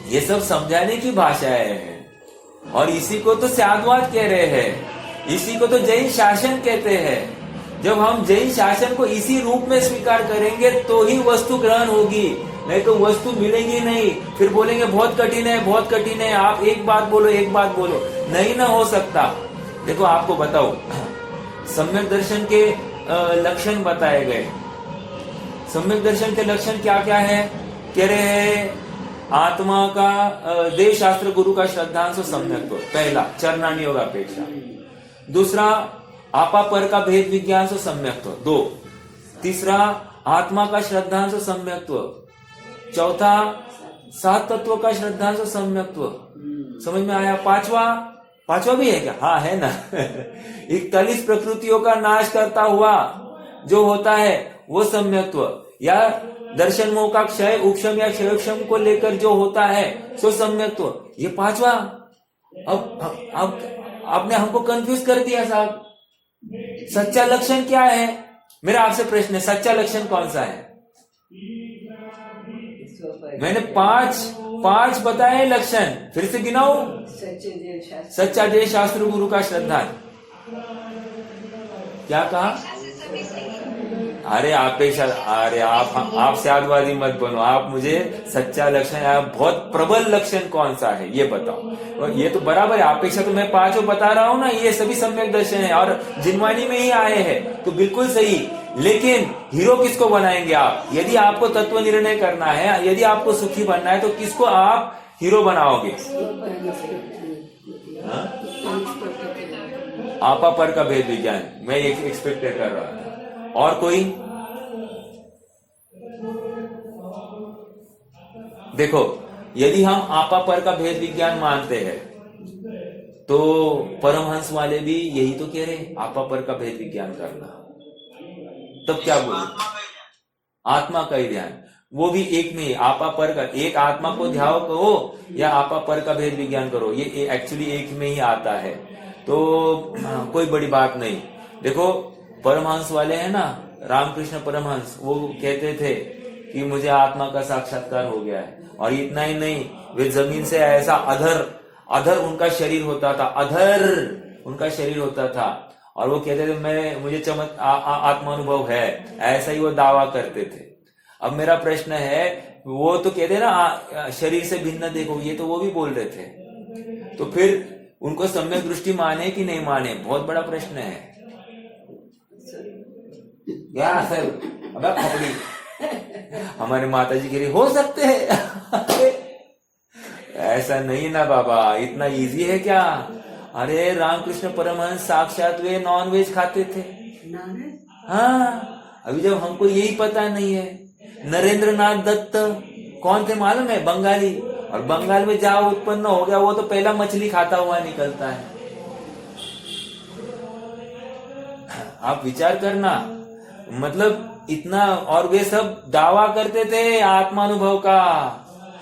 ये सब समझाने की भाषाएं हैं, और इसी को तो स्याद्वाद कह रहे हैं, इसी को तो जैन शासन कहते हैं। जब हम जैन शासन को इसी रूप में स्वीकार करेंगे तो ही वस्तु ग्रहण होगी, नहीं तो वस्तु मिलेंगी नहीं। फिर बोलेंगे बहुत कठिन है, बहुत कठिन है, आप एक बात बोलो, एक बात बोलो, नहीं ना हो सकता। देखो आपको बताओ, सम्यक दर्शन के लक्षण बताए गए। सम्यक दर्शन के लक्षण क्या क्या है? कह रहे हैं आत्मा का देह शास्त्र गुरु का श्रद्धांश सम्यक्त्व, पहला चरणानी योग अपेक्षा। दूसरा आपा पर का भेद विज्ञान से सम्यक्त्व, दो। तीसरा आत्मा का श्रद्धांश सम्यक्त्व। चौथा सात तत्व का श्रद्धांश सम्यक्त्व। समझ में आया? पांचवा भी है क्या? हाँ है ना 41 प्रकृतियों का नाश करता हुआ जो होता है वो सम्यक्त्व, या दर्शन मोह का क्षय उपशम या क्षयोक्षम को लेकर जो होता है सो सम्यक्त्व, ये पांचवा। अब आपने हमको कंफ्यूज कर दिया साहब। सच्चा लक्षण क्या है? मेरा आपसे प्रश्न है, सच्चा लक्षण कौन सा है? मैंने पांच बताए लक्षण, फिर से गिनाऊं? सच्चा देह शास्त्र गुरु का श्रद्धा। क्या कहा? अरे आप स्यादवादी मत बनो, आप मुझे सच्चा लक्षण या बहुत प्रबल लक्षण कौन सा है ये बताओ। और ये तो बराबर है, अपेक्षा तो मैं पांचों बता रहा हूं ना, ये सभी सम्यक दर्शन है और जिनवानी में ही आए हैं, तो बिल्कुल सही। लेकिन हीरो किसको बनाएंगे आप? यदि आपको तत्व निर्णय करना है, यदि आपको सुखी बनना है, तो किसको आप हीरो बनाओगे? आपा पर का भेद विज्ञान मैं एक एक्सपेक्ट कर रहा था। और कोई? देखो, यदि हम आपा पर का भेद विज्ञान मानते हैं तो परमहंस वाले भी यही तो कह रहे, आपा पर का भेद विज्ञान करना। तब क्या बोले? आत्मा का ही ध्यान, वो भी एक में, आपा पर का, एक आत्मा को ध्यान करो या आपा पर का भेद विज्ञान करो, ये एक्चुअली एक में ही आता है, तो कोई बड़ी बात नहीं। देखो परमहंस वाले हैं ना, रामकृष्ण परमहंस, वो कहते थे कि मुझे आत्मा का साक्षात्कार हो गया है। और इतना ही नहीं, वे जमीन से ऐसा अधर उनका शरीर होता था, अधर उनका शरीर होता था, और वो कहते थे मुझे आत्मानुभव है, ऐसा ही वो दावा करते थे। अब मेरा प्रश्न है, वो तो कहते ना शरीर से भिन्न देखो, ये तो वो भी बोल रहे थे, तो फिर उनको सम्यक दृष्टि माने कि नहीं माने? बहुत बड़ा प्रश्न है। क्या सर? अब खपड़ी हमारे माता जी के लिए हो सकते हैं ऐसा नहीं ना बाबा, इतना इजी है क्या? अरे रामकृष्ण परमहंस साक्षात वे नॉन वेज खाते थे। हाँ, अभी जब हमको यही पता नहीं है। नरेंद्र नाथ दत्त कौन थे मालूम है? बंगाली। और बंगाल में जहां उत्पन्न हो गया, वो तो पहला मछली खाता हुआ निकलता है। आप विचार करना, मतलब इतना, और वे सब दावा करते थे आत्मानुभव का।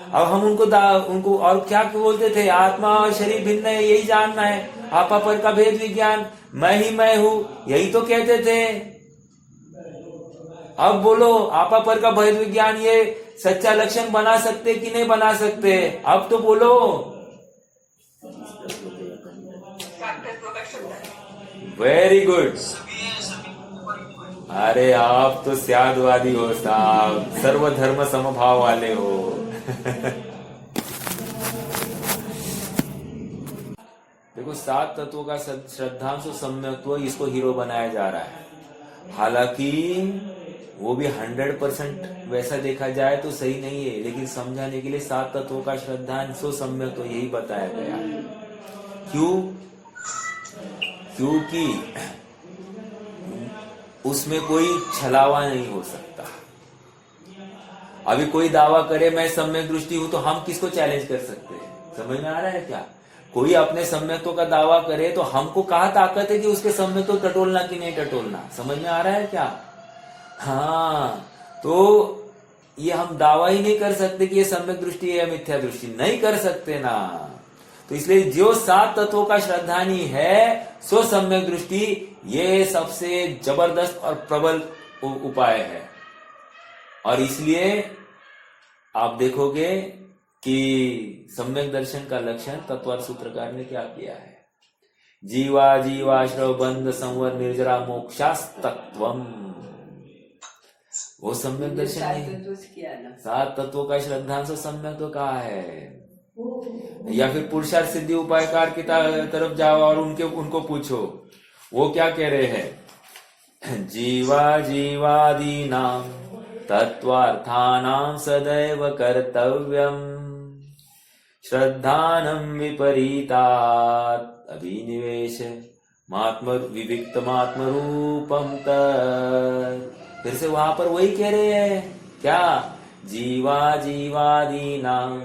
अब हम उनको और क्या बोलते थे? आत्मा और शरीर भिन्न है, यही जानना है, आपा पर का भेद विज्ञान, मैं ही मैं हूं, यही तो कहते थे। अब बोलो, आपा पर का भेद विज्ञान ये सच्चा लक्षण बना सकते कि नहीं बना सकते? अब तो बोलो। Very good. अरे आप तो स्यादवादी हो साहब, सर्वधर्म समभाव वाले हो देखो, 7 तत्वों का श्रद्धांशु सम्यक्त्व, इसको हीरो बनाया जा रहा है। हालांकि वो भी 100% वैसा देखा जाए तो सही नहीं है, लेकिन समझाने के लिए 7 तत्वों का श्रद्धांशु सम्यक्त्व यही बताया गया। क्यों? क्योंकि उसमें कोई छलावा नहीं हो सकता। अभी कोई दावा करे मैं सम्यक दृष्टि हूं, तो हम किसको चैलेंज कर सकते हैं? समझ में आ रहा है क्या? कोई अपने सम्यक्त्व का दावा करे तो हमको कहाँ ताकत है कि उसके सम्यक्त्व टटोलना कि नहीं टटोलना? समझ में आ रहा है क्या? हाँ, तो ये हम दावा ही नहीं कर सकते कि ये सम्यक दृष्टि है या मिथ्या दृष्टि, नहीं कर सकते ना। तो इसलिए जो 7 तत्वों का श्रद्धानी है सो सम्यक दृष्टि, ये सबसे जबरदस्त और प्रबल उपाय है। और इसलिए आप देखोगे कि सम्यक दर्शन का लक्षण तत्वार्थ सूत्रकार ने क्या किया है? जीवाश्रव बंध संवर निर्जरा मोक्षास्तत्वम। वो सम्यक दर्शन नहीं है। किया ना। 7 तत्वों का श्रद्धांश सम्यक तो कहा है। या फिर पुरुषार्थ सिद्धि उपायकार की तरफ जाओ और उनको पूछो, वो क्या कह रहे हैं। जीवादीनां तत्वार्थानां सदैव कर्तव्यम् श्रद्धानं विपरीतात् अभिनिवेश विविक्तमात्मरूपम तत्। फिर से वहां पर वही कह रहे हैं क्या, जीवादीनां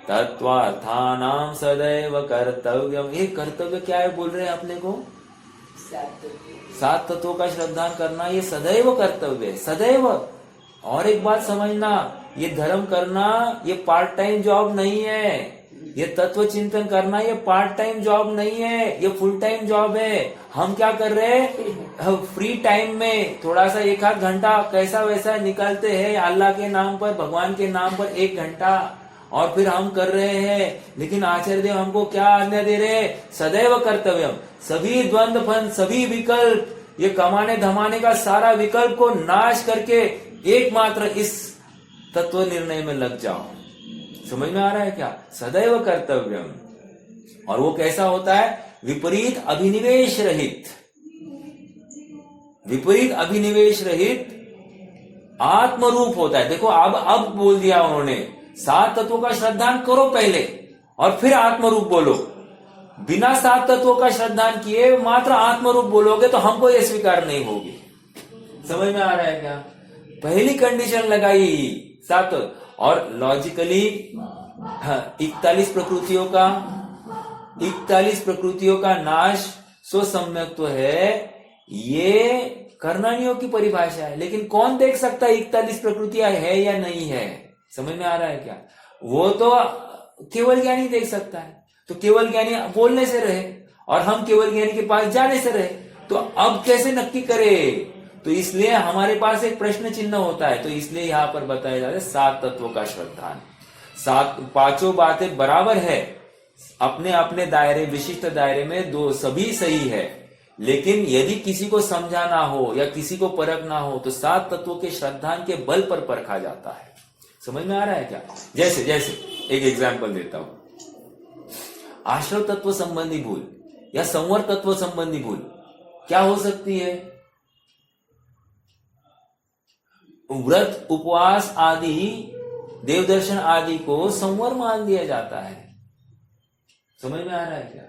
तत्वार्थानां सदैव कर्तव्यम। ये कर्तव्य क्या है बोल रहे हैं अपने को, 7 तत्वों का श्रद्धान करना ये सदैव कर्तव्य है, सदैव। और एक बात समझना, ये धर्म करना ये पार्ट टाइम जॉब नहीं है, ये तत्व चिंतन करना ये पार्ट टाइम जॉब नहीं है, ये फुल टाइम जॉब है। हम क्या कर रहे हैं, फ्री टाइम में थोड़ा सा 1-8 घंटा कैसा वैसा निकालते हैं अल्लाह के नाम पर, भगवान के नाम पर 1 घंटा, और फिर हम कर रहे हैं। लेकिन आचार्य देव हमको क्या आज्ञा दे रहे हैं, सदैव कर्तव्यम। सभी द्वंद्व फन, सभी विकल्प, ये कमाने धमाने का सारा विकल्प को नाश करके एकमात्र इस तत्व निर्णय में लग जाओ। समझ में आ रहा है क्या, सदैव कर्तव्यम। और वो कैसा होता है, विपरीत अभिनिवेश रहित, विपरीत अभिनिवेश रहित आत्मरूप होता है। देखो अब बोल दिया उन्होंने, 7 तत्वों का श्रद्धान करो पहले और फिर आत्मरूप बोलो। बिना 7 तत्वों का श्रद्धान किए मात्र आत्मरूप बोलोगे तो हमको ये स्वीकार नहीं होगी। समझ में आ रहा है क्या, पहली कंडीशन लगाई 7। और लॉजिकली 41 प्रकृतियों का नाश सो सम्यक तो है, ये कर्णनियों की परिभाषा है। लेकिन कौन देख सकता है 41 प्रकृतियां है या नहीं है, समझ में आ रहा है क्या, वो तो केवल ज्ञानी देख सकता है। तो केवल ज्ञानी बोलने से रहे और हम केवल ज्ञानी के पास जाने से रहे, तो अब कैसे नक्की करे। तो इसलिए हमारे पास एक प्रश्न चिन्ह होता है। तो इसलिए यहां पर बताया जा रहा है 7 तत्वों का श्रद्धान। 5 बातें बराबर है अपने अपने दायरे, विशिष्ट दायरे में, 2 सभी सही है। लेकिन यदि किसी को समझाना हो या किसी को परखना हो तो 7 तत्वों के श्रद्धान के बल पर परखा जाता है। समझ में आ रहा है क्या, जैसे एक एग्जाम्पल देता हूं, आश्रव तत्व संबंधी भूल या संवर तत्व संबंधी भूल क्या हो सकती है। व्रत, उपवास आदि, देवदर्शन आदि को संवर मान दिया जाता है। समझ में आ रहा है क्या,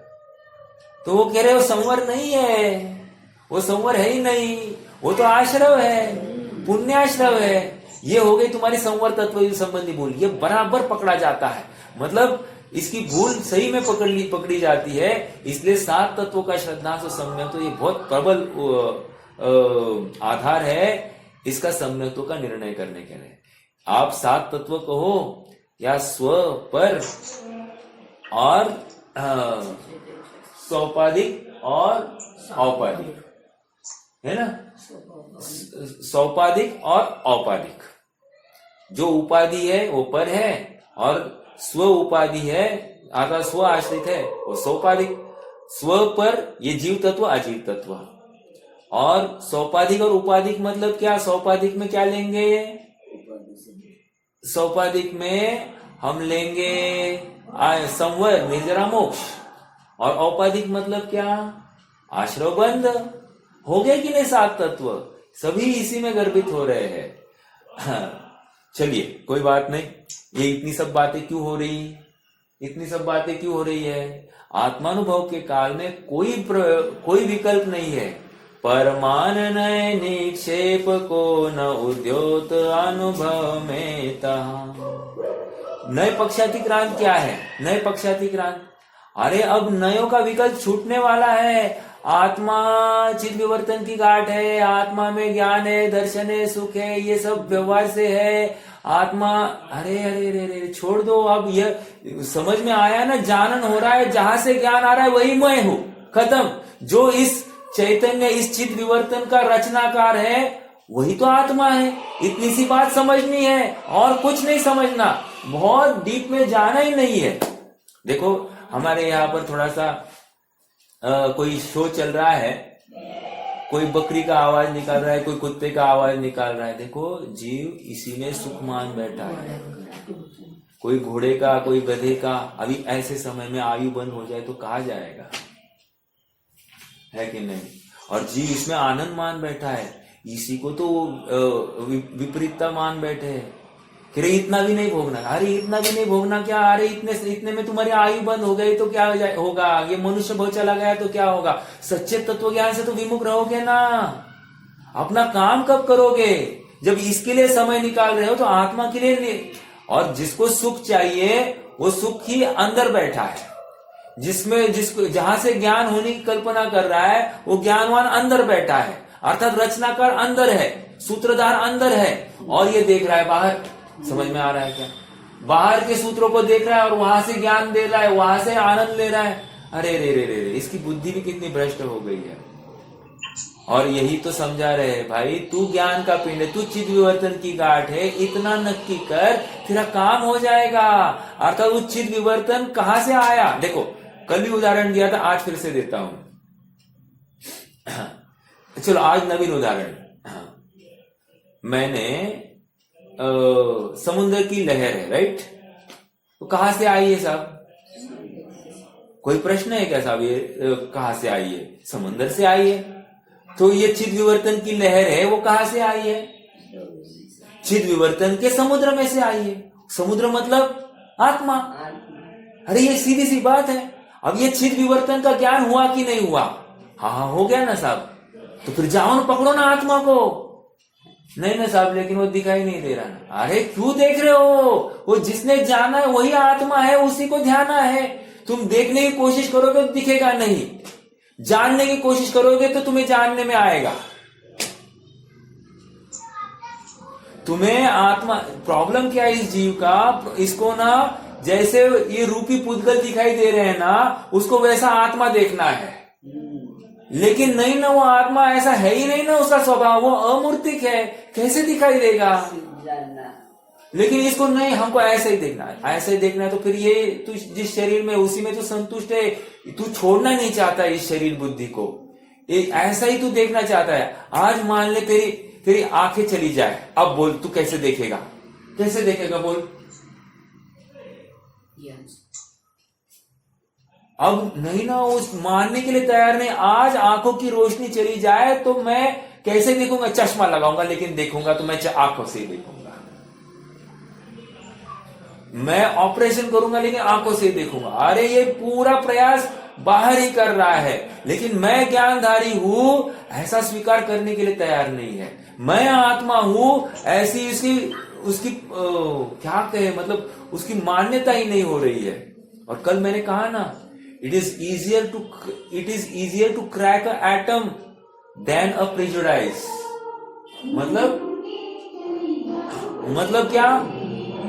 तो वो कह रहे हो संवर नहीं है, वो संवर है ही नहीं, वो तो आश्रव है, पुण्याश्रव है। ये हो गई तुम्हारी संवर तत्व संबंधी भूल, ये बराबर पकड़ा जाता है। मतलब इसकी भूल सही में पकड़ी जाती है। इसलिए 7 तत्वों का श्रद्धांश सम्यक तो ये बहुत प्रबल आधार है इसका सम्यक्त्व का निर्णय करने के लिए। आप 7 तत्व कहो या स्व पर और सौपाधिक और औपाधिक, है ना, सौपाधिक और औपाधिक। जो उपाधि है वो पर है और स्व उपाधि है अथवा स्व आश्रित है वो सौपाधिक। स्व पर ये जीव तत्व, अजीव तत्व। और सौपाधिक और उपाधिक मतलब क्या, सौपाधिक में क्या लेंगे, सौपाधिक में हम लेंगे संवर, निर्जरा, मोक्ष। और औपाधिक मतलब क्या, आश्रव बंध। हो गए कि नहीं 7 तत्व, सभी इसी में गर्भित हो रहे हैं। चलिए कोई बात नहीं, ये इतनी सब बातें क्यों हो रही है। आत्मानुभव के काल में कोई विकल्प नहीं है। परमान नय निक्षेप को न उद्योत अनुभव में तहा। नए पक्षातिक्रांत क्या है, नए पक्षातिक्रांत, अरे अब नयों का विकल्प छूटने वाला है। आत्मा चिद विवर्तन की घाट है, आत्मा में ज्ञान है, दर्शन है, सुख है, ये सब व्यवहार से है आत्मा। अरे अरे अरे अरे छोड़ दो, अब यह समझ में आया ना, जानन हो रहा है, जहां से ज्ञान आ रहा है वही मैं हूं, खत्म। जो इस चैतन्य, इस चिद विवर्तन का रचनाकार है वही तो आत्मा है। इतनी सी बात समझनी है और कुछ नहीं समझना, बहुत डीप में जाना ही नहीं है। देखो हमारे यहाँ पर थोड़ा सा कोई शो चल रहा है कोई बकरी का आवाज निकाल रहा है, कोई कुत्ते का आवाज निकाल रहा है। देखो जीव इसी में सुख मान बैठा है। कोई घोड़े का, कोई गधे का। अभी ऐसे समय में आयु बंद हो जाए तो कहा जाएगा, है कि नहीं? और जीव इसमें आनंद मान बैठा है। इसी को तो विपरीतता मान बैठे हैं कि अरे इतना भी नहीं भोगना, अरे इतना भी नहीं भोगना क्या, अरे इतने में तुम्हारी आयु बंद हो गई तो क्या होगा, ये मनुष्य भाव चला गया तो क्या होगा। सच्चे तत्व ज्ञान से तो विमुख रहोगे ना। अपना काम कब करोगे? जब इसके लिए समय निकाल रहे हो तो आत्मा के लिए। और जिसको सुख चाहिए वो सुख ही अंदर बैठा है। जिसको जहां से ज्ञान होने की कल्पना कर रहा है वो ज्ञानवान अंदर बैठा है, अर्थात रचनाकार अंदर है, सूत्रधार अंदर है, और ये देख रहा है बाहर। समझ में आ रहा है क्या? बाहर के सूत्रों को देख रहा है और वहां से ज्ञान दे रहा है, वहां से आनंद ले रहा है। अरे रे रे रे रे, इसकी बुद्धि भी कितनी भ्रष्ट हो गई है। और यही तो समझा रहे हैं भाई, तू ज्ञान का पिंड है, तू चित्त विवर्तन की गांठ है, इतना नक्की कर, तेरा काम हो जाएगा। अर्थात वो चित्त विवर्तन कहां से आया? देखो कल भी उदाहरण दिया था, आज फिर से देता हूं। चलो आज नवीन उदाहरण। मैंने समुद्र की लहर है, राइट? तो कहां से आई है साहब? कोई प्रश्न है क्या साहब? ये कहां से आई है? समुद्र से आई है। तो ये चित्त विवर्तन की लहर है, वो कहां से आई है? चित्त विवर्तन के समुद्र में से आई है। समुद्र मतलब आत्मा। अरे ये सीधी सी बात है। अब ये चित्त विवर्तन का ज्ञान हुआ कि नहीं हुआ? हाँ हो गया ना साहब। तो फिर जाओ पकड़ो ना आत्मा को। नहीं ना साहब, लेकिन वो दिखाई नहीं दे रहा ना। अरे क्यों देख रहे हो? वो जिसने जाना है वही आत्मा है, उसी को ध्याना है। तुम देखने की कोशिश करोगे तो दिखेगा नहीं, जानने की कोशिश करोगे तो तुम्हें जानने में आएगा। तुम्हें आत्मा, प्रॉब्लम क्या है इस जीव का? इसको ना जैसे ये रूपी पुद्गल दिखाई दे रहे हैं ना, उसको वैसा आत्मा देखना है। लेकिन नहीं ना, वो आत्मा ऐसा है ही नहीं ना, उसका स्वभाव वो अमूर्तिक है, कैसे दिखाई देगा? लेकिन इसको नहीं, हमको ऐसे ही देखना है, ऐसे ही देखना है। तो फिर ये तू जिस शरीर में, उसी में तू संतुष्ट है, तू छोड़ना नहीं चाहता इस शरीर बुद्धि को, ऐसा ही तू देखना चाहता है। आज मान ले तेरी आंखें चली जाए, अब बोल तू कैसे देखेगा? कैसे देखेगा बोल? अब नहीं ना, उस मानने के लिए तैयार नहीं। आज आंखों की रोशनी चली जाए तो मैं कैसे देखूंगा? चश्मा लगाऊंगा, लेकिन देखूंगा तो मैं आंखों से ही देखूंगा। मैं ऑपरेशन करूंगा लेकिन आंखों से ही देखूंगा। अरे ये पूरा प्रयास बाहर ही कर रहा है, लेकिन मैं ज्ञानधारी हूं ऐसा स्वीकार करने के लिए तैयार नहीं है। मैं आत्मा हूं ऐसी उसकी क्या कहे, मतलब उसकी मान्यता ही नहीं हो रही है। और कल मैंने कहा ना, it is easier to crack a atom than a prejudice. मतलब क्या?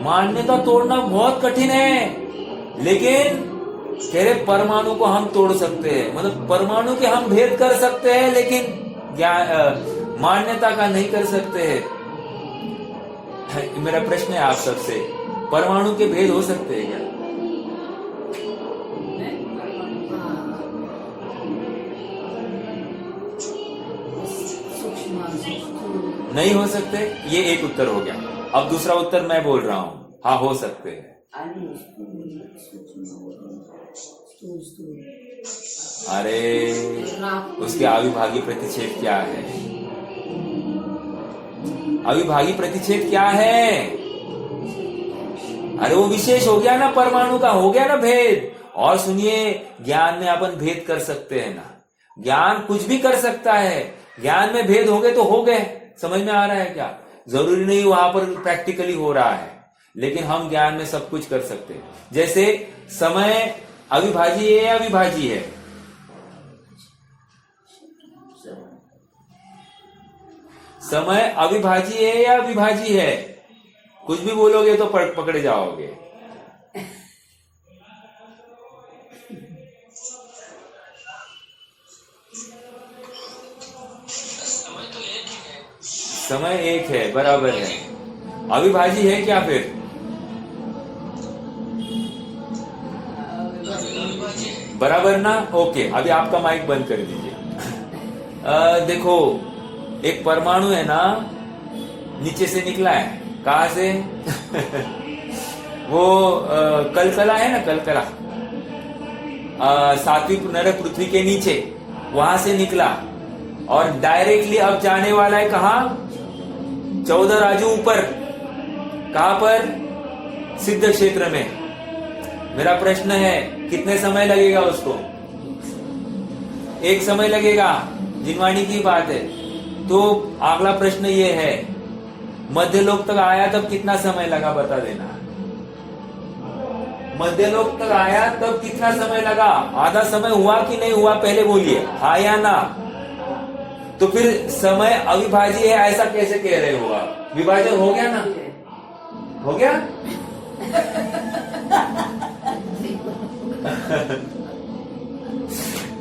मान्यता तोड़ना बहुत कठिन है, लेकिन कह रहे परमाणु को हम तोड़ सकते हैं, मतलब परमाणु के हम भेद कर सकते हैं, लेकिन मान्यता का नहीं कर सकते हैं। मेरा प्रश्न है आप सबसे, परमाणु के भेद हो सकते हैं क्या? नहीं हो सकते। ये एक उत्तर हो गया। अब दूसरा उत्तर मैं बोल रहा हूं, हाँ हो सकते हैं। अरे उसके अविभागी प्रतिच्छेद क्या है? अविभागी प्रतिच्छेद क्या है? अरे वो विशेष हो गया ना, परमाणु का हो गया ना भेद। और सुनिए, ज्ञान में अपन भेद कर सकते हैं ना, ज्ञान कुछ भी कर सकता है। ज्ञान में भेद हो गए तो हो गए। समझ में आ रहा है क्या? जरूरी नहीं वहां पर प्रैक्टिकली हो रहा है, लेकिन हम ज्ञान में सब कुछ कर सकते हैं। जैसे समय अविभाजी है या विभाजी है? समय अविभाजी है या विभाजी है? कुछ भी बोलोगे तो पकड़े जाओगे। समय एक है, बराबर है। अविभाजी है क्या फिर? बराबर ना? ओके, अभी आपका माइक बंद कर दीजिए। देखो एक परमाणु है ना, नीचे से निकला है। कहां से? वो कलकला है ना, कलकला, सात्विक नरक पृथ्वी के नीचे, वहां से निकला और डायरेक्टली अब जाने वाला है कहा? 14 राजू ऊपर। कहां पर? सिद्ध क्षेत्र में। मेरा प्रश्न है कितने समय लगेगा उसको? एक समय लगेगा, जिनवाणी की बात है। तो अगला प्रश्न ये है, मध्यलोक तक आया तब कितना समय लगा, बता देना। मध्यलोक तक आया तब कितना समय लगा? आधा समय हुआ कि नहीं हुआ, पहले बोलिए, हाँ या ना? तो फिर समय अविभाज्य है ऐसा कैसे कह रहे हो आप? विभाजन हो गया ना? हो गया?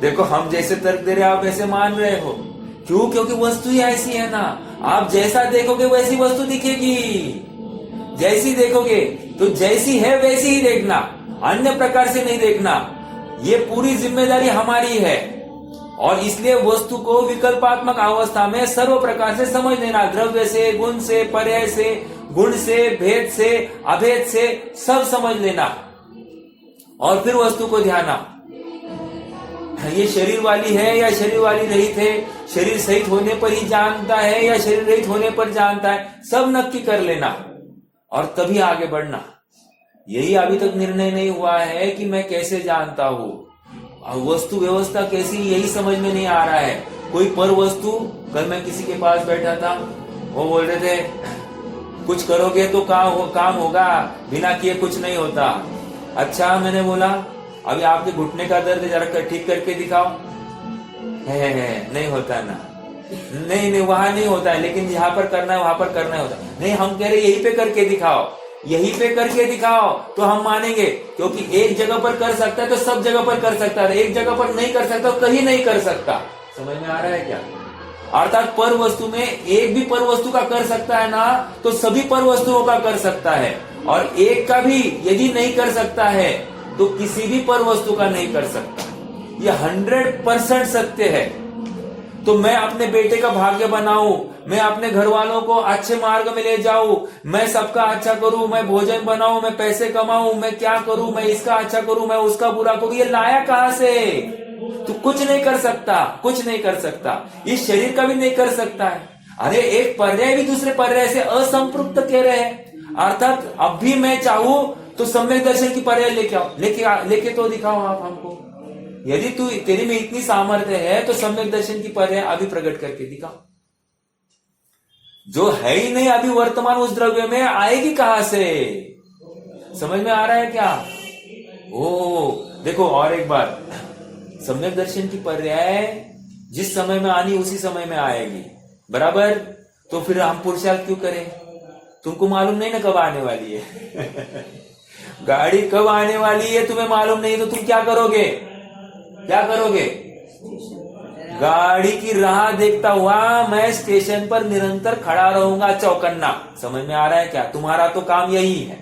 देखो हम जैसे तर्क दे रहे आप वैसे मान रहे हो। क्यों? क्योंकि वस्तु ही ऐसी है ना, आप जैसा देखोगे वैसी वस्तु दिखेगी। जैसी देखोगे तो जैसी है वैसी ही देखना, अन्य प्रकार से नहीं देखना। ये पूरी जिम्मेदारी हमारी है और इसलिए वस्तु को विकल्पात्मक अवस्था में सर्व प्रकार से समझ लेना, द्रव्य से, गुण से, पर्याय से, गुण से, भेद से, अभेद से, सब समझ लेना और फिर वस्तु को ध्याना। ये शरीर वाली है या शरीर वाली रहित है, शरीर सहित होने पर ही जानता है या शरीर रहित होने पर जानता है, सब नक्की कर लेना और तभी आगे बढ़ना। यही अभी तक निर्णय नहीं हुआ है कि मैं कैसे जानता हूं, वस्तु व्यवस्था कैसी, यही समझ में नहीं आ रहा है। कोई पर वस्तु, कल मैं किसी के पास बैठा था, वो बोल रहे थे कुछ करोगे तो काम होगा, बिना किए कुछ नहीं होता। अच्छा, मैंने बोला अभी आपके घुटने का दर्द जरा ठीक करके दिखाओ। है नहीं होता ना? नहीं वहां नहीं होता है, लेकिन यहाँ पर करना है, वहां पर करना होता है। नहीं, हम कह रहे यहीं पे करके दिखाओ, यहीं पे करके दिखाओ तो हम मानेंगे, क्योंकि एक जगह पर कर सकता है तो सब जगह पर कर सकता है, एक जगह पर नहीं कर सकता तो कहीं नहीं कर सकता। समझ में आ रहा है क्या? अर्थात पर वस्तु में एक भी पर वस्तु का कर सकता है ना, तो सभी पर वस्तुओं का कर सकता है, और एक का भी यदि नहीं कर सकता है तो किसी भी पर वस्तु का नहीं कर सकता। यह 100% सत्य है। तो मैं अपने बेटे का भाग्य बनाऊं, मैं अपने घर वालों को अच्छे मार्ग में ले जाऊं, मैं सबका अच्छा करूं, मैं भोजन बनाऊं, मैं पैसे कमाऊं, मैं क्या करूं, मैं इसका अच्छा करूं, मैं उसका बुरा करूं, ये लाया कहां से? तू कुछ नहीं कर सकता, कुछ नहीं कर सकता, इस शरीर का भी नहीं कर सकता है। अरे एक पर्याय भी दूसरे पर्याय से असंपृक्त कह रहे हैं, अर्थात अब भी मैं चाहूं तो सम्यक दर्शन की पर्याय लेके आओ, लेके तो दिखाओ आप हमको। यदि तू तेरे में इतनी सामर्थ्य है तो सम्यक दर्शन की पर्याय अभी प्रकट करके दिखाओ। जो है ही नहीं अभी वर्तमान उस द्रव्य में, आएगी कहां से? समझ में आ रहा है क्या? देखो और एक बार, सम्यक दर्शन की पर्याय जिस समय में आनी उसी समय में आएगी, बराबर? तो फिर हम पुरुषार्थ क्यों करें? तुमको मालूम नहीं ना कब आने वाली है। गाड़ी कब आने वाली है तुम्हें मालूम नहीं, तो तुम क्या करोगे? क्या करोगे? गाड़ी की राह देखता हुआ मैं स्टेशन पर निरंतर खड़ा रहूंगा, चौकन्ना। समझ में आ रहा है क्या? तुम्हारा तो काम यही है।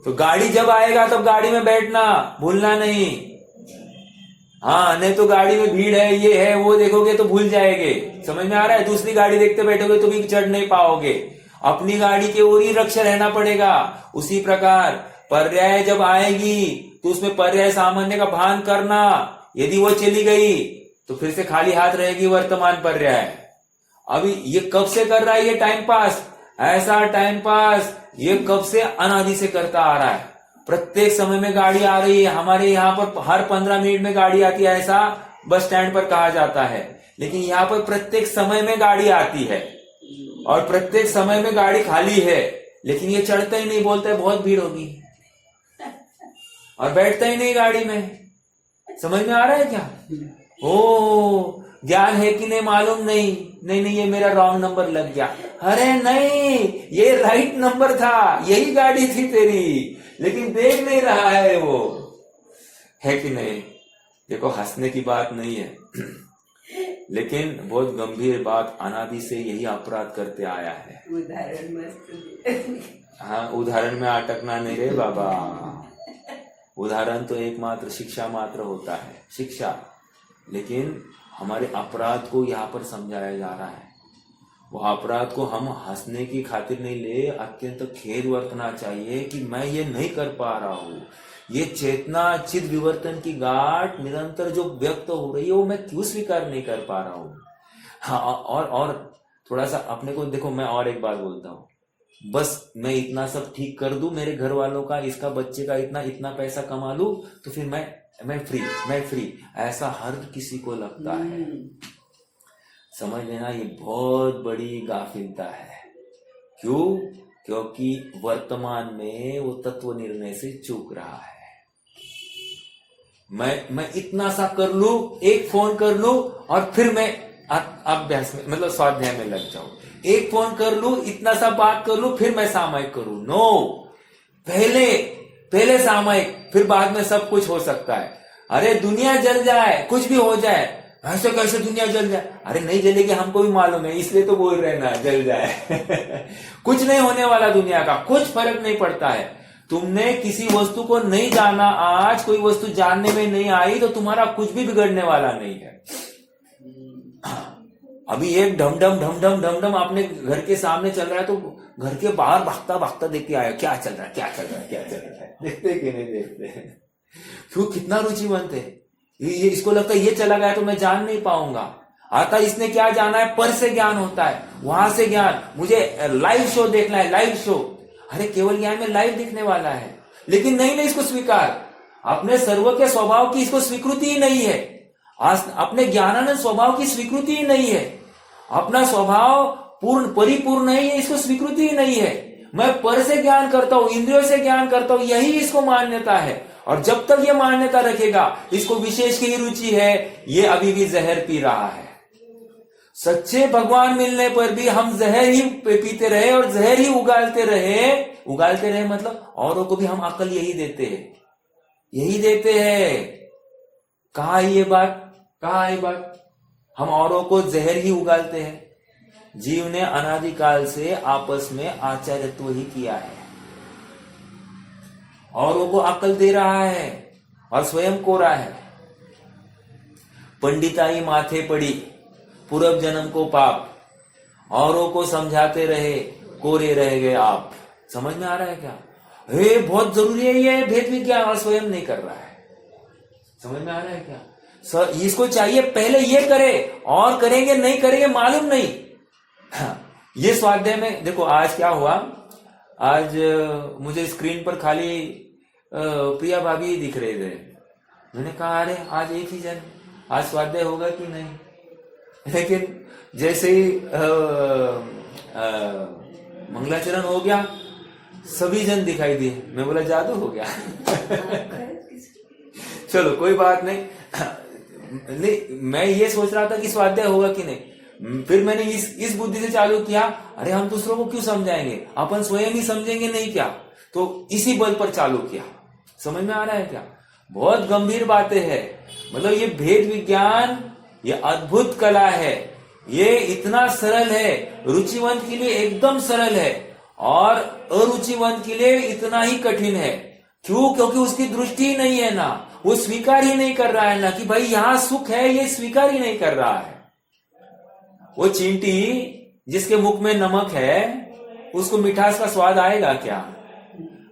तो गाड़ी जब आएगा तब गाड़ी में बैठना भूलना नहीं। हाँ, नहीं तो गाड़ी में भीड़ है, ये है, वो देखोगे तो भूल जाएंगे। समझ में आ रहा है? दूसरी गाड़ी देखते बैठोगे तो भी चढ़ नहीं पाओगे, अपनी गाड़ी के ओर ही रक्ष रहना पड़ेगा। उसी प्रकार पर्याय जब आएगी तो उसमें पर्याय सामान्य का भान करना। यदि वो चली गई तो फिर से खाली हाथ रहेगी वर्तमान पर्याय। अभी ये कब से कर रहा है ये टाइम पास? ऐसा टाइम पास ये कब से अनादि से करता आ रहा है। प्रत्येक समय में गाड़ी आ रही है, हमारे यहाँ पर हर 15 मिनट में गाड़ी आती है, ऐसा बस स्टैंड पर कहा जाता है। लेकिन यहाँ पर प्रत्येक समय में गाड़ी आती है और प्रत्येक समय में गाड़ी खाली है, लेकिन ये चढ़ता ही नहीं, बोलता है बहुत भीड़ होगी, और बैठता ही नहीं गाड़ी में। समझ में आ रहा है क्या? ज्ञान है कि नहीं मालूम नहीं। नहीं, ये मेरा रॉन्ग नंबर लग गया। अरे नहीं, ये राइट नंबर था, यही गाड़ी थी तेरी, लेकिन देख नहीं रहा है वो, है कि नहीं? देखो हंसने की बात नहीं है, लेकिन बहुत गंभीर बात, अनादि से यही अपराध करते आया है। उदाहरण मस्त। हाँ, उदाहरण में अटकना नहीं रे बाबा। उदाहरण तो एकमात्र शिक्षा मात्र होता है, शिक्षा। लेकिन हमारे अपराध को यहाँ पर समझाया जा रहा है। वो अपराध को हम हंसने की खातिर नहीं ले, अत्यंत खेद वर्तना चाहिए कि मैं ये नहीं कर पा रहा हूं। ये चेतना चिद विवर्तन की गांठ निरंतर जो व्यक्त हो रही है वो मैं क्यों स्वीकार नहीं कर पा रहा हूं। हाँ, और थोड़ा सा अपने को देखो, मैं और एक बात बोलता हूँ, बस मैं इतना सब ठीक कर दूं, मेरे घर वालों का, इसका बच्चे का इतना पैसा कमा लूं, तो फिर मैं फ्री, ऐसा हर किसी को लगता है। समझ लेना, ये बहुत बड़ी गाफिलता है। क्यों? क्योंकि वर्तमान में वो तत्व निर्णय से चूक रहा है। मैं इतना सा कर लूं, एक फोन कर लूं और फिर मैं अभ्यास में, मतलब स्वाध्याय में लग जाऊं। एक फोन कर लूं, इतना सा बात कर लूं, फिर मैं सामयिक करूं। नो, पहले सामयिक, फिर बाद में सब कुछ हो सकता है। अरे दुनिया जल जाए, कुछ भी हो जाए, ऐसे कैसे दुनिया जल जाए? अरे नहीं जलेगी, हमको भी मालूम है, इसलिए तो बोल रहे ना जल जाए। कुछ नहीं होने वाला दुनिया का, कुछ फर्क नहीं पड़ता है। तुमने किसी वस्तु को नहीं जाना, आज कोई वस्तु जानने में नहीं आई, तो तुम्हारा कुछ भी बिगड़ने वाला नहीं है। अभी एक ढमढम अपने घर के सामने चल रहा है, तो घर के बाहर भागता देख के आया, क्या चल रहा है। देखते कि नहीं देखते? क्यों? कितना रुचिवंत है ये। इसको लगता है ये चला गया तो मैं जान नहीं पाऊंगा। आता इसने क्या जाना है? पर से ज्ञान होता है, वहां से ज्ञान। मुझे लाइव शो देखना है, लाइव शो। अरे केवल ज्ञान में लाइव दिखने वाला है, लेकिन नहीं इसको स्वीकार। अपने सर्व के स्वभाव की इसको स्वीकृति ही नहीं है। अपने ज्ञानानंद स्वभाव की स्वीकृति ही नहीं है। अपना स्वभाव पूर्ण परिपूर्ण नहीं है, इसको स्वीकृति ही नहीं है। मैं पर से ज्ञान करता हूं, इंद्रियों से ज्ञान करता हूं, यही इसको मान्यता है। और जब तक ये मान्यता रखेगा, इसको विशेष की रुचि है, ये अभी भी जहर पी रहा है। सच्चे भगवान मिलने पर भी हम जहर ही पीते रहे और जहर ही उगालते रहे मतलब औरों को भी हम अकल यही देते हैं। कहा ये बात? हम औरों को जहर ही उगालते हैं। जीव ने अनादिकाल से आपस में आचार्यत्व ही किया है, औरों को अकल दे रहा है और स्वयं कोरा है। पंडिताई माथे पड़ी, पूर्व जन्म को पाप, औरों को समझाते रहे, कोरे रह गए आप। समझ में आ रहा है क्या? बहुत जरूरी है ये भेद विज्ञान, और स्वयं नहीं कर रहा है। समझ में आ रहा है क्या? इसको चाहिए पहले ये करे, और करेंगे नहीं करेंगे मालूम नहीं। ये स्वाध्याय में देखो आज क्या हुआ। आज मुझे स्क्रीन पर खाली प्रिया भाभी दिख रहे थे। मैंने कहा अरे आज एक ही जन, आज स्वाध्याय होगा कि नहीं। लेकिन जैसे ही मंगलाचरण हो गया, सभी जन दिखाई दिए। मैं बोला जादू हो गया। चलो कोई बात नहीं। मैं ये सोच रहा था कि स्वाध्याय होगा कि नहीं। फिर मैंने इस बुद्धि से चालू किया, अरे हम दूसरों को क्यों समझाएंगे, अपन स्वयं ही समझेंगे नहीं क्या? तो इसी बल पर चालू किया। समझ में आ रहा है क्या? बहुत गंभीर बातें हैं। मतलब ये भेद विज्ञान, ये अद्भुत कला है। ये इतना सरल है, रुचिवंत के लिए एकदम सरल है, और अरुचिवंत के लिए इतना ही कठिन है। क्यों? क्योंकि उसकी दृष्टि ही नहीं है ना, वो स्वीकार ही नहीं कर रहा है ना कि भाई यहां सुख है, ये स्वीकार ही नहीं कर रहा है। वो चींटी जिसके मुख में नमक है, उसको मिठास का स्वाद आएगा क्या?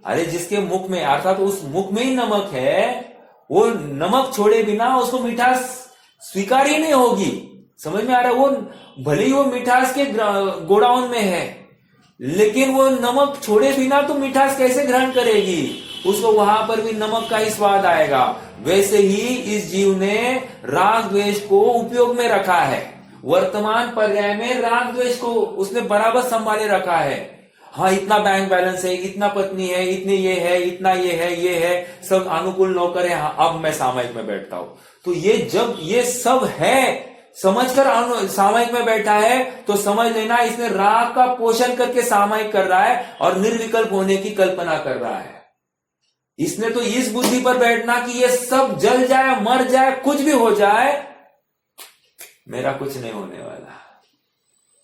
अरे जिसके मुख में, अर्थात उस मुख में ही नमक है, वो नमक छोड़े बिना उसको मिठास स्वीकार ही नहीं होगी। समझ में आ रहा है? वो भले ही वो मिठास के गोडाउन में है, लेकिन वो नमक छोड़े बिना तो मिठास कैसे ग्रहण करेगी? उसको वहां पर भी नमक का ही स्वाद आएगा। वैसे ही इस जीव ने राग द्वेष को उपयोग में रखा है। वर्तमान पर्याय में राग द्वेष को उसने बराबर संभाले रखा है। हाँ, इतना बैंक बैलेंस है, इतना पत्नी है, इतनी ये है, इतना ये है, सब अनुकूल नौकर है। हाँ, अब मैं सामयिक में बैठता हूं। तो ये जब ये सब है समझकर सामयिक में बैठा है, तो समझ लेना इसने राग का पोषण करके सामयिक कर रहा है और निर्विकल्प होने की कल्पना कर रहा है। इसने तो इस बुद्धि पर बैठना कि ये सब जल जाए, मर जाए, कुछ भी हो जाए, मेरा कुछ नहीं होने वाला,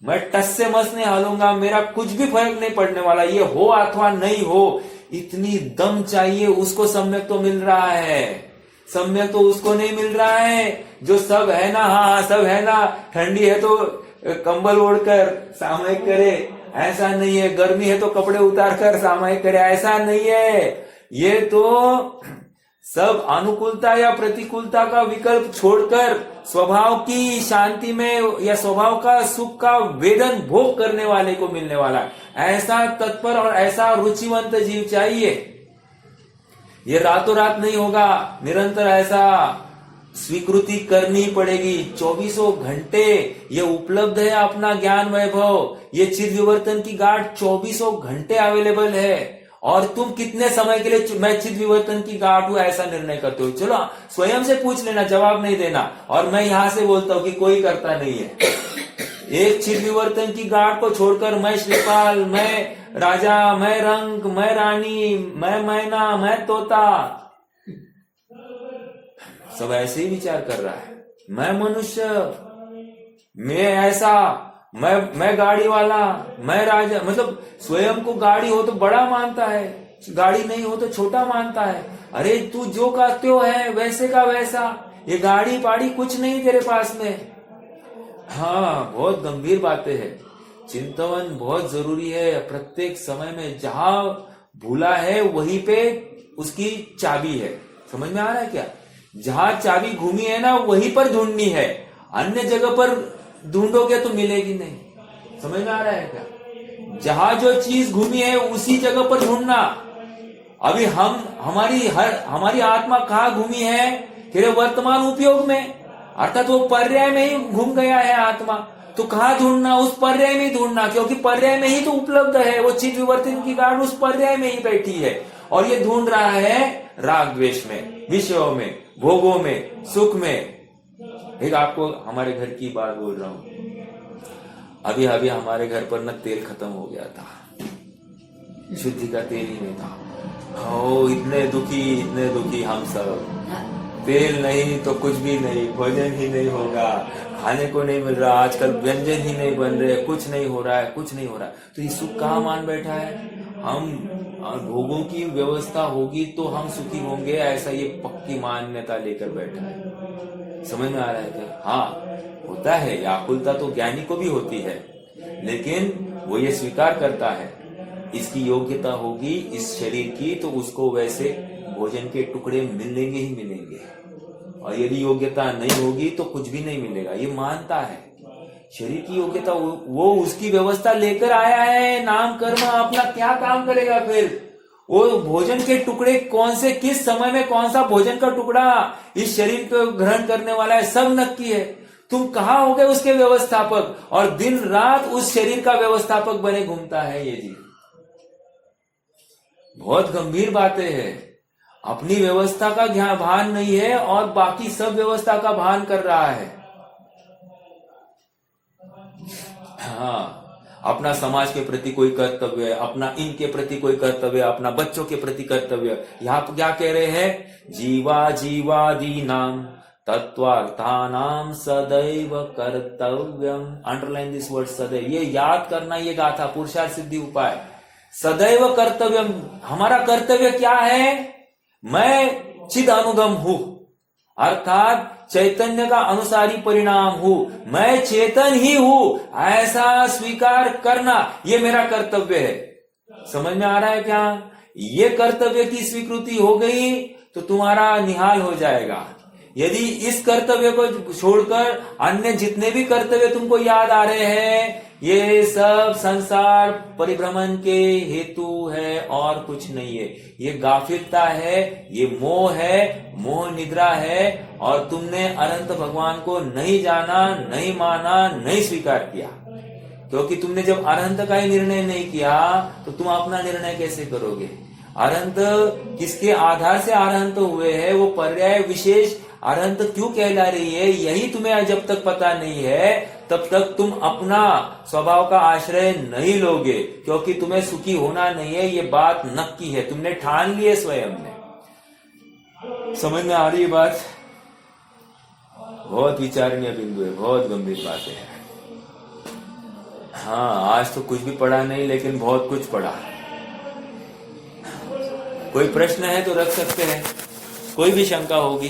मैं टस से मस नहीं हालूंगा, मेरा कुछ भी फर्क नहीं पड़ने वाला, ये हो अथवा नहीं हो। इतनी दम चाहिए उसको, सम्यक तो मिल रहा है। सम्यक तो उसको नहीं मिल रहा है जो सब है ना, हाँ सब है ना, ठंडी है तो कंबल ओढ़कर सामयिक करे, ऐसा नहीं है। गर्मी है तो कपड़े उतार कर सामयिक करे, ऐसा नहीं है। ये तो सब अनुकूलता या प्रतिकूलता का विकल्प छोड़कर स्वभाव की शांति में या स्वभाव का सुख का वेदन भोग करने वाले को मिलने वाला ऐसा तत्पर और ऐसा रुचिवंत जीव चाहिए। ये रातों रात नहीं होगा, निरंतर ऐसा स्वीकृति करनी पड़ेगी। 24 घंटे ये उपलब्ध है अपना ज्ञान वैभव, ये चिद विवर्तन की गांठ 24 घंटे अवेलेबल है। और तुम कितने समय के लिए मैं चिद विवर्तन की गांठ हूं ऐसा निर्णय करते हो? चलो स्वयं से पूछ लेना, जवाब नहीं देना। और मैं यहां से बोलता हूं कि कोई करता नहीं है। एक चिद विवर्तन की गांठ को छोड़कर मैं श्रीपाल, मैं राजा, मैं रंग, मैं रानी, मैं मैना, मैं तोता, सब ऐसे ही विचार कर रहा है। मैं मनुष्य, मैं ऐसा, मैं गाड़ी वाला, मैं राजा, मतलब स्वयं को गाड़ी हो तो बड़ा मानता है, गाड़ी नहीं हो तो छोटा मानता है। अरे तू जो कहते हो है वैसे का वैसा, ये गाड़ी पाड़ी कुछ नहीं तेरे पास में। हाँ, बहुत गंभीर बातें हैं। चिंतन बहुत जरूरी है। प्रत्येक समय में जहां भूला है वहीं पे उसकी चाबी है। समझ में आ रहा है क्या? जहां चाबी घूमी है ना वहीं पर ढूंढनी है, अन्य जगह पर ढूंढोगे तो मिलेगी नहीं। समझ में आ रहा है क्या? जहां जो चीज घूमी है उसी जगह पर ढूंढना। अभी हमारी आत्मा कहाँ घूमी है? तेरे वर्तमान उपयोग में, अर्थात वो पर्याय में ही घूम गया है आत्मा। तो कहाँ ढूंढना? उस पर्याय में ही ढूंढना, क्योंकि पर्याय में ही तो उपलब्ध है। वो चिद विवर्तन की गांठ उस पर्याय में ही बैठी है और ये ढूंढ रहा है राग द्वेष में, विषयों में, भोगों में, सुख में। एक आपको हमारे घर की बात बोल रहा हूं। अभी हमारे घर पर न तेल खत्म हो गया था, शुद्धि का तेल ही नहीं था। ओ इतने दुखी हम सब। तेल नहीं तो कुछ भी नहीं, भोजन ही नहीं होगा, खाने को नहीं मिल रहा, आजकल व्यंजन ही नहीं बन रहे, कुछ नहीं हो रहा है। तो ये सुख कहाँ मान बैठा है? हम भोगों की व्यवस्था होगी तो हम सुखी होंगे, ऐसा ये पक्की मान्यता लेकर बैठा है। समझ में आ रहा है क्या? हाँ, होता है, व्याकुलता तो ज्ञानी को भी होती है, लेकिन वो ये स्वीकार करता है इसकी योग्यता होगी इस शरीर की तो उसको वैसे भोजन के टुकड़े मिलेंगे ही मिलेंगे, और यदि योग्यता नहीं होगी तो कुछ भी नहीं मिलेगा। ये मानता है शरीर की योग्यता, वो उसकी व्यवस्था लेकर आया है। नाम कर्म अपना क्या काम करेगा फिर? वो भोजन के टुकड़े कौन से, किस समय में कौन सा भोजन का टुकड़ा इस शरीर को ग्रहण करने वाला है, सब नक्की है। तुम कहाँ हो गए उसके व्यवस्थापक, और दिन रात उस शरीर का व्यवस्थापक बने घूमता है ये जीव। बहुत गंभीर बातें हैं। अपनी व्यवस्था का भान नहीं है और बाकी सब व्यवस्था का भान कर रहा है। हाँ, अपना समाज के प्रति कोई कर्तव्य, अपना इनके प्रति कोई कर्तव्य, अपना बच्चों के प्रति कर्तव्य। यहाँ पर क्या कह रहे हैं? जीवादी नाम तत्वार्थानाम सदैव कर्तव्यम। अंडरलाइन दिस वर्ड सदैव, ये याद करना, ये गाथा पुरुषार्थ सिद्धि उपाय। सदैव कर्तव्यम, हमारा कर्तव्य क्या है? मैं चिद अनुगम हूं, अर्थात चैतन्य का अनुसारी परिणाम हूं, मैं चेतन ही हूं, ऐसा स्वीकार करना ये मेरा कर्तव्य है। समझ में आ रहा है क्या? ये कर्तव्य की स्वीकृति हो गई तो तुम्हारा निहाल हो जाएगा। यदि इस कर्तव्य को छोड़कर अन्य जितने भी कर्तव्य तुमको याद आ रहे हैं, ये सब संसार परिभ्रमण के हेतु है और कुछ नहीं है। ये गाफिलता है, ये मोह है, मोह निद्रा है, और तुमने अनंत भगवान को नहीं जाना, नहीं माना, नहीं स्वीकार किया। क्योंकि तुमने जब अनंत का ही निर्णय नहीं किया तो तुम अपना निर्णय कैसे करोगे? अनंत किसके आधार से अनंत हुए हैं, वो पर्याय विशेष अनंत क्यों कहला रही है, यही तुम्हें जब तक पता नहीं है तब तक तुम अपना स्वभाव का आश्रय नहीं लोगे, क्योंकि तुम्हें सुखी होना नहीं है, ये बात नक्की है, तुमने ठान ली है स्वयं में। समझ में आ रही है बात? बहुत विचारणीय बिंदु है, बहुत गंभीर बातें हैं। हाँ, आज तो कुछ भी पढ़ा नहीं, लेकिन बहुत कुछ पढ़ा। कोई प्रश्न है तो रख सकते हैं। कोई भी शंका होगी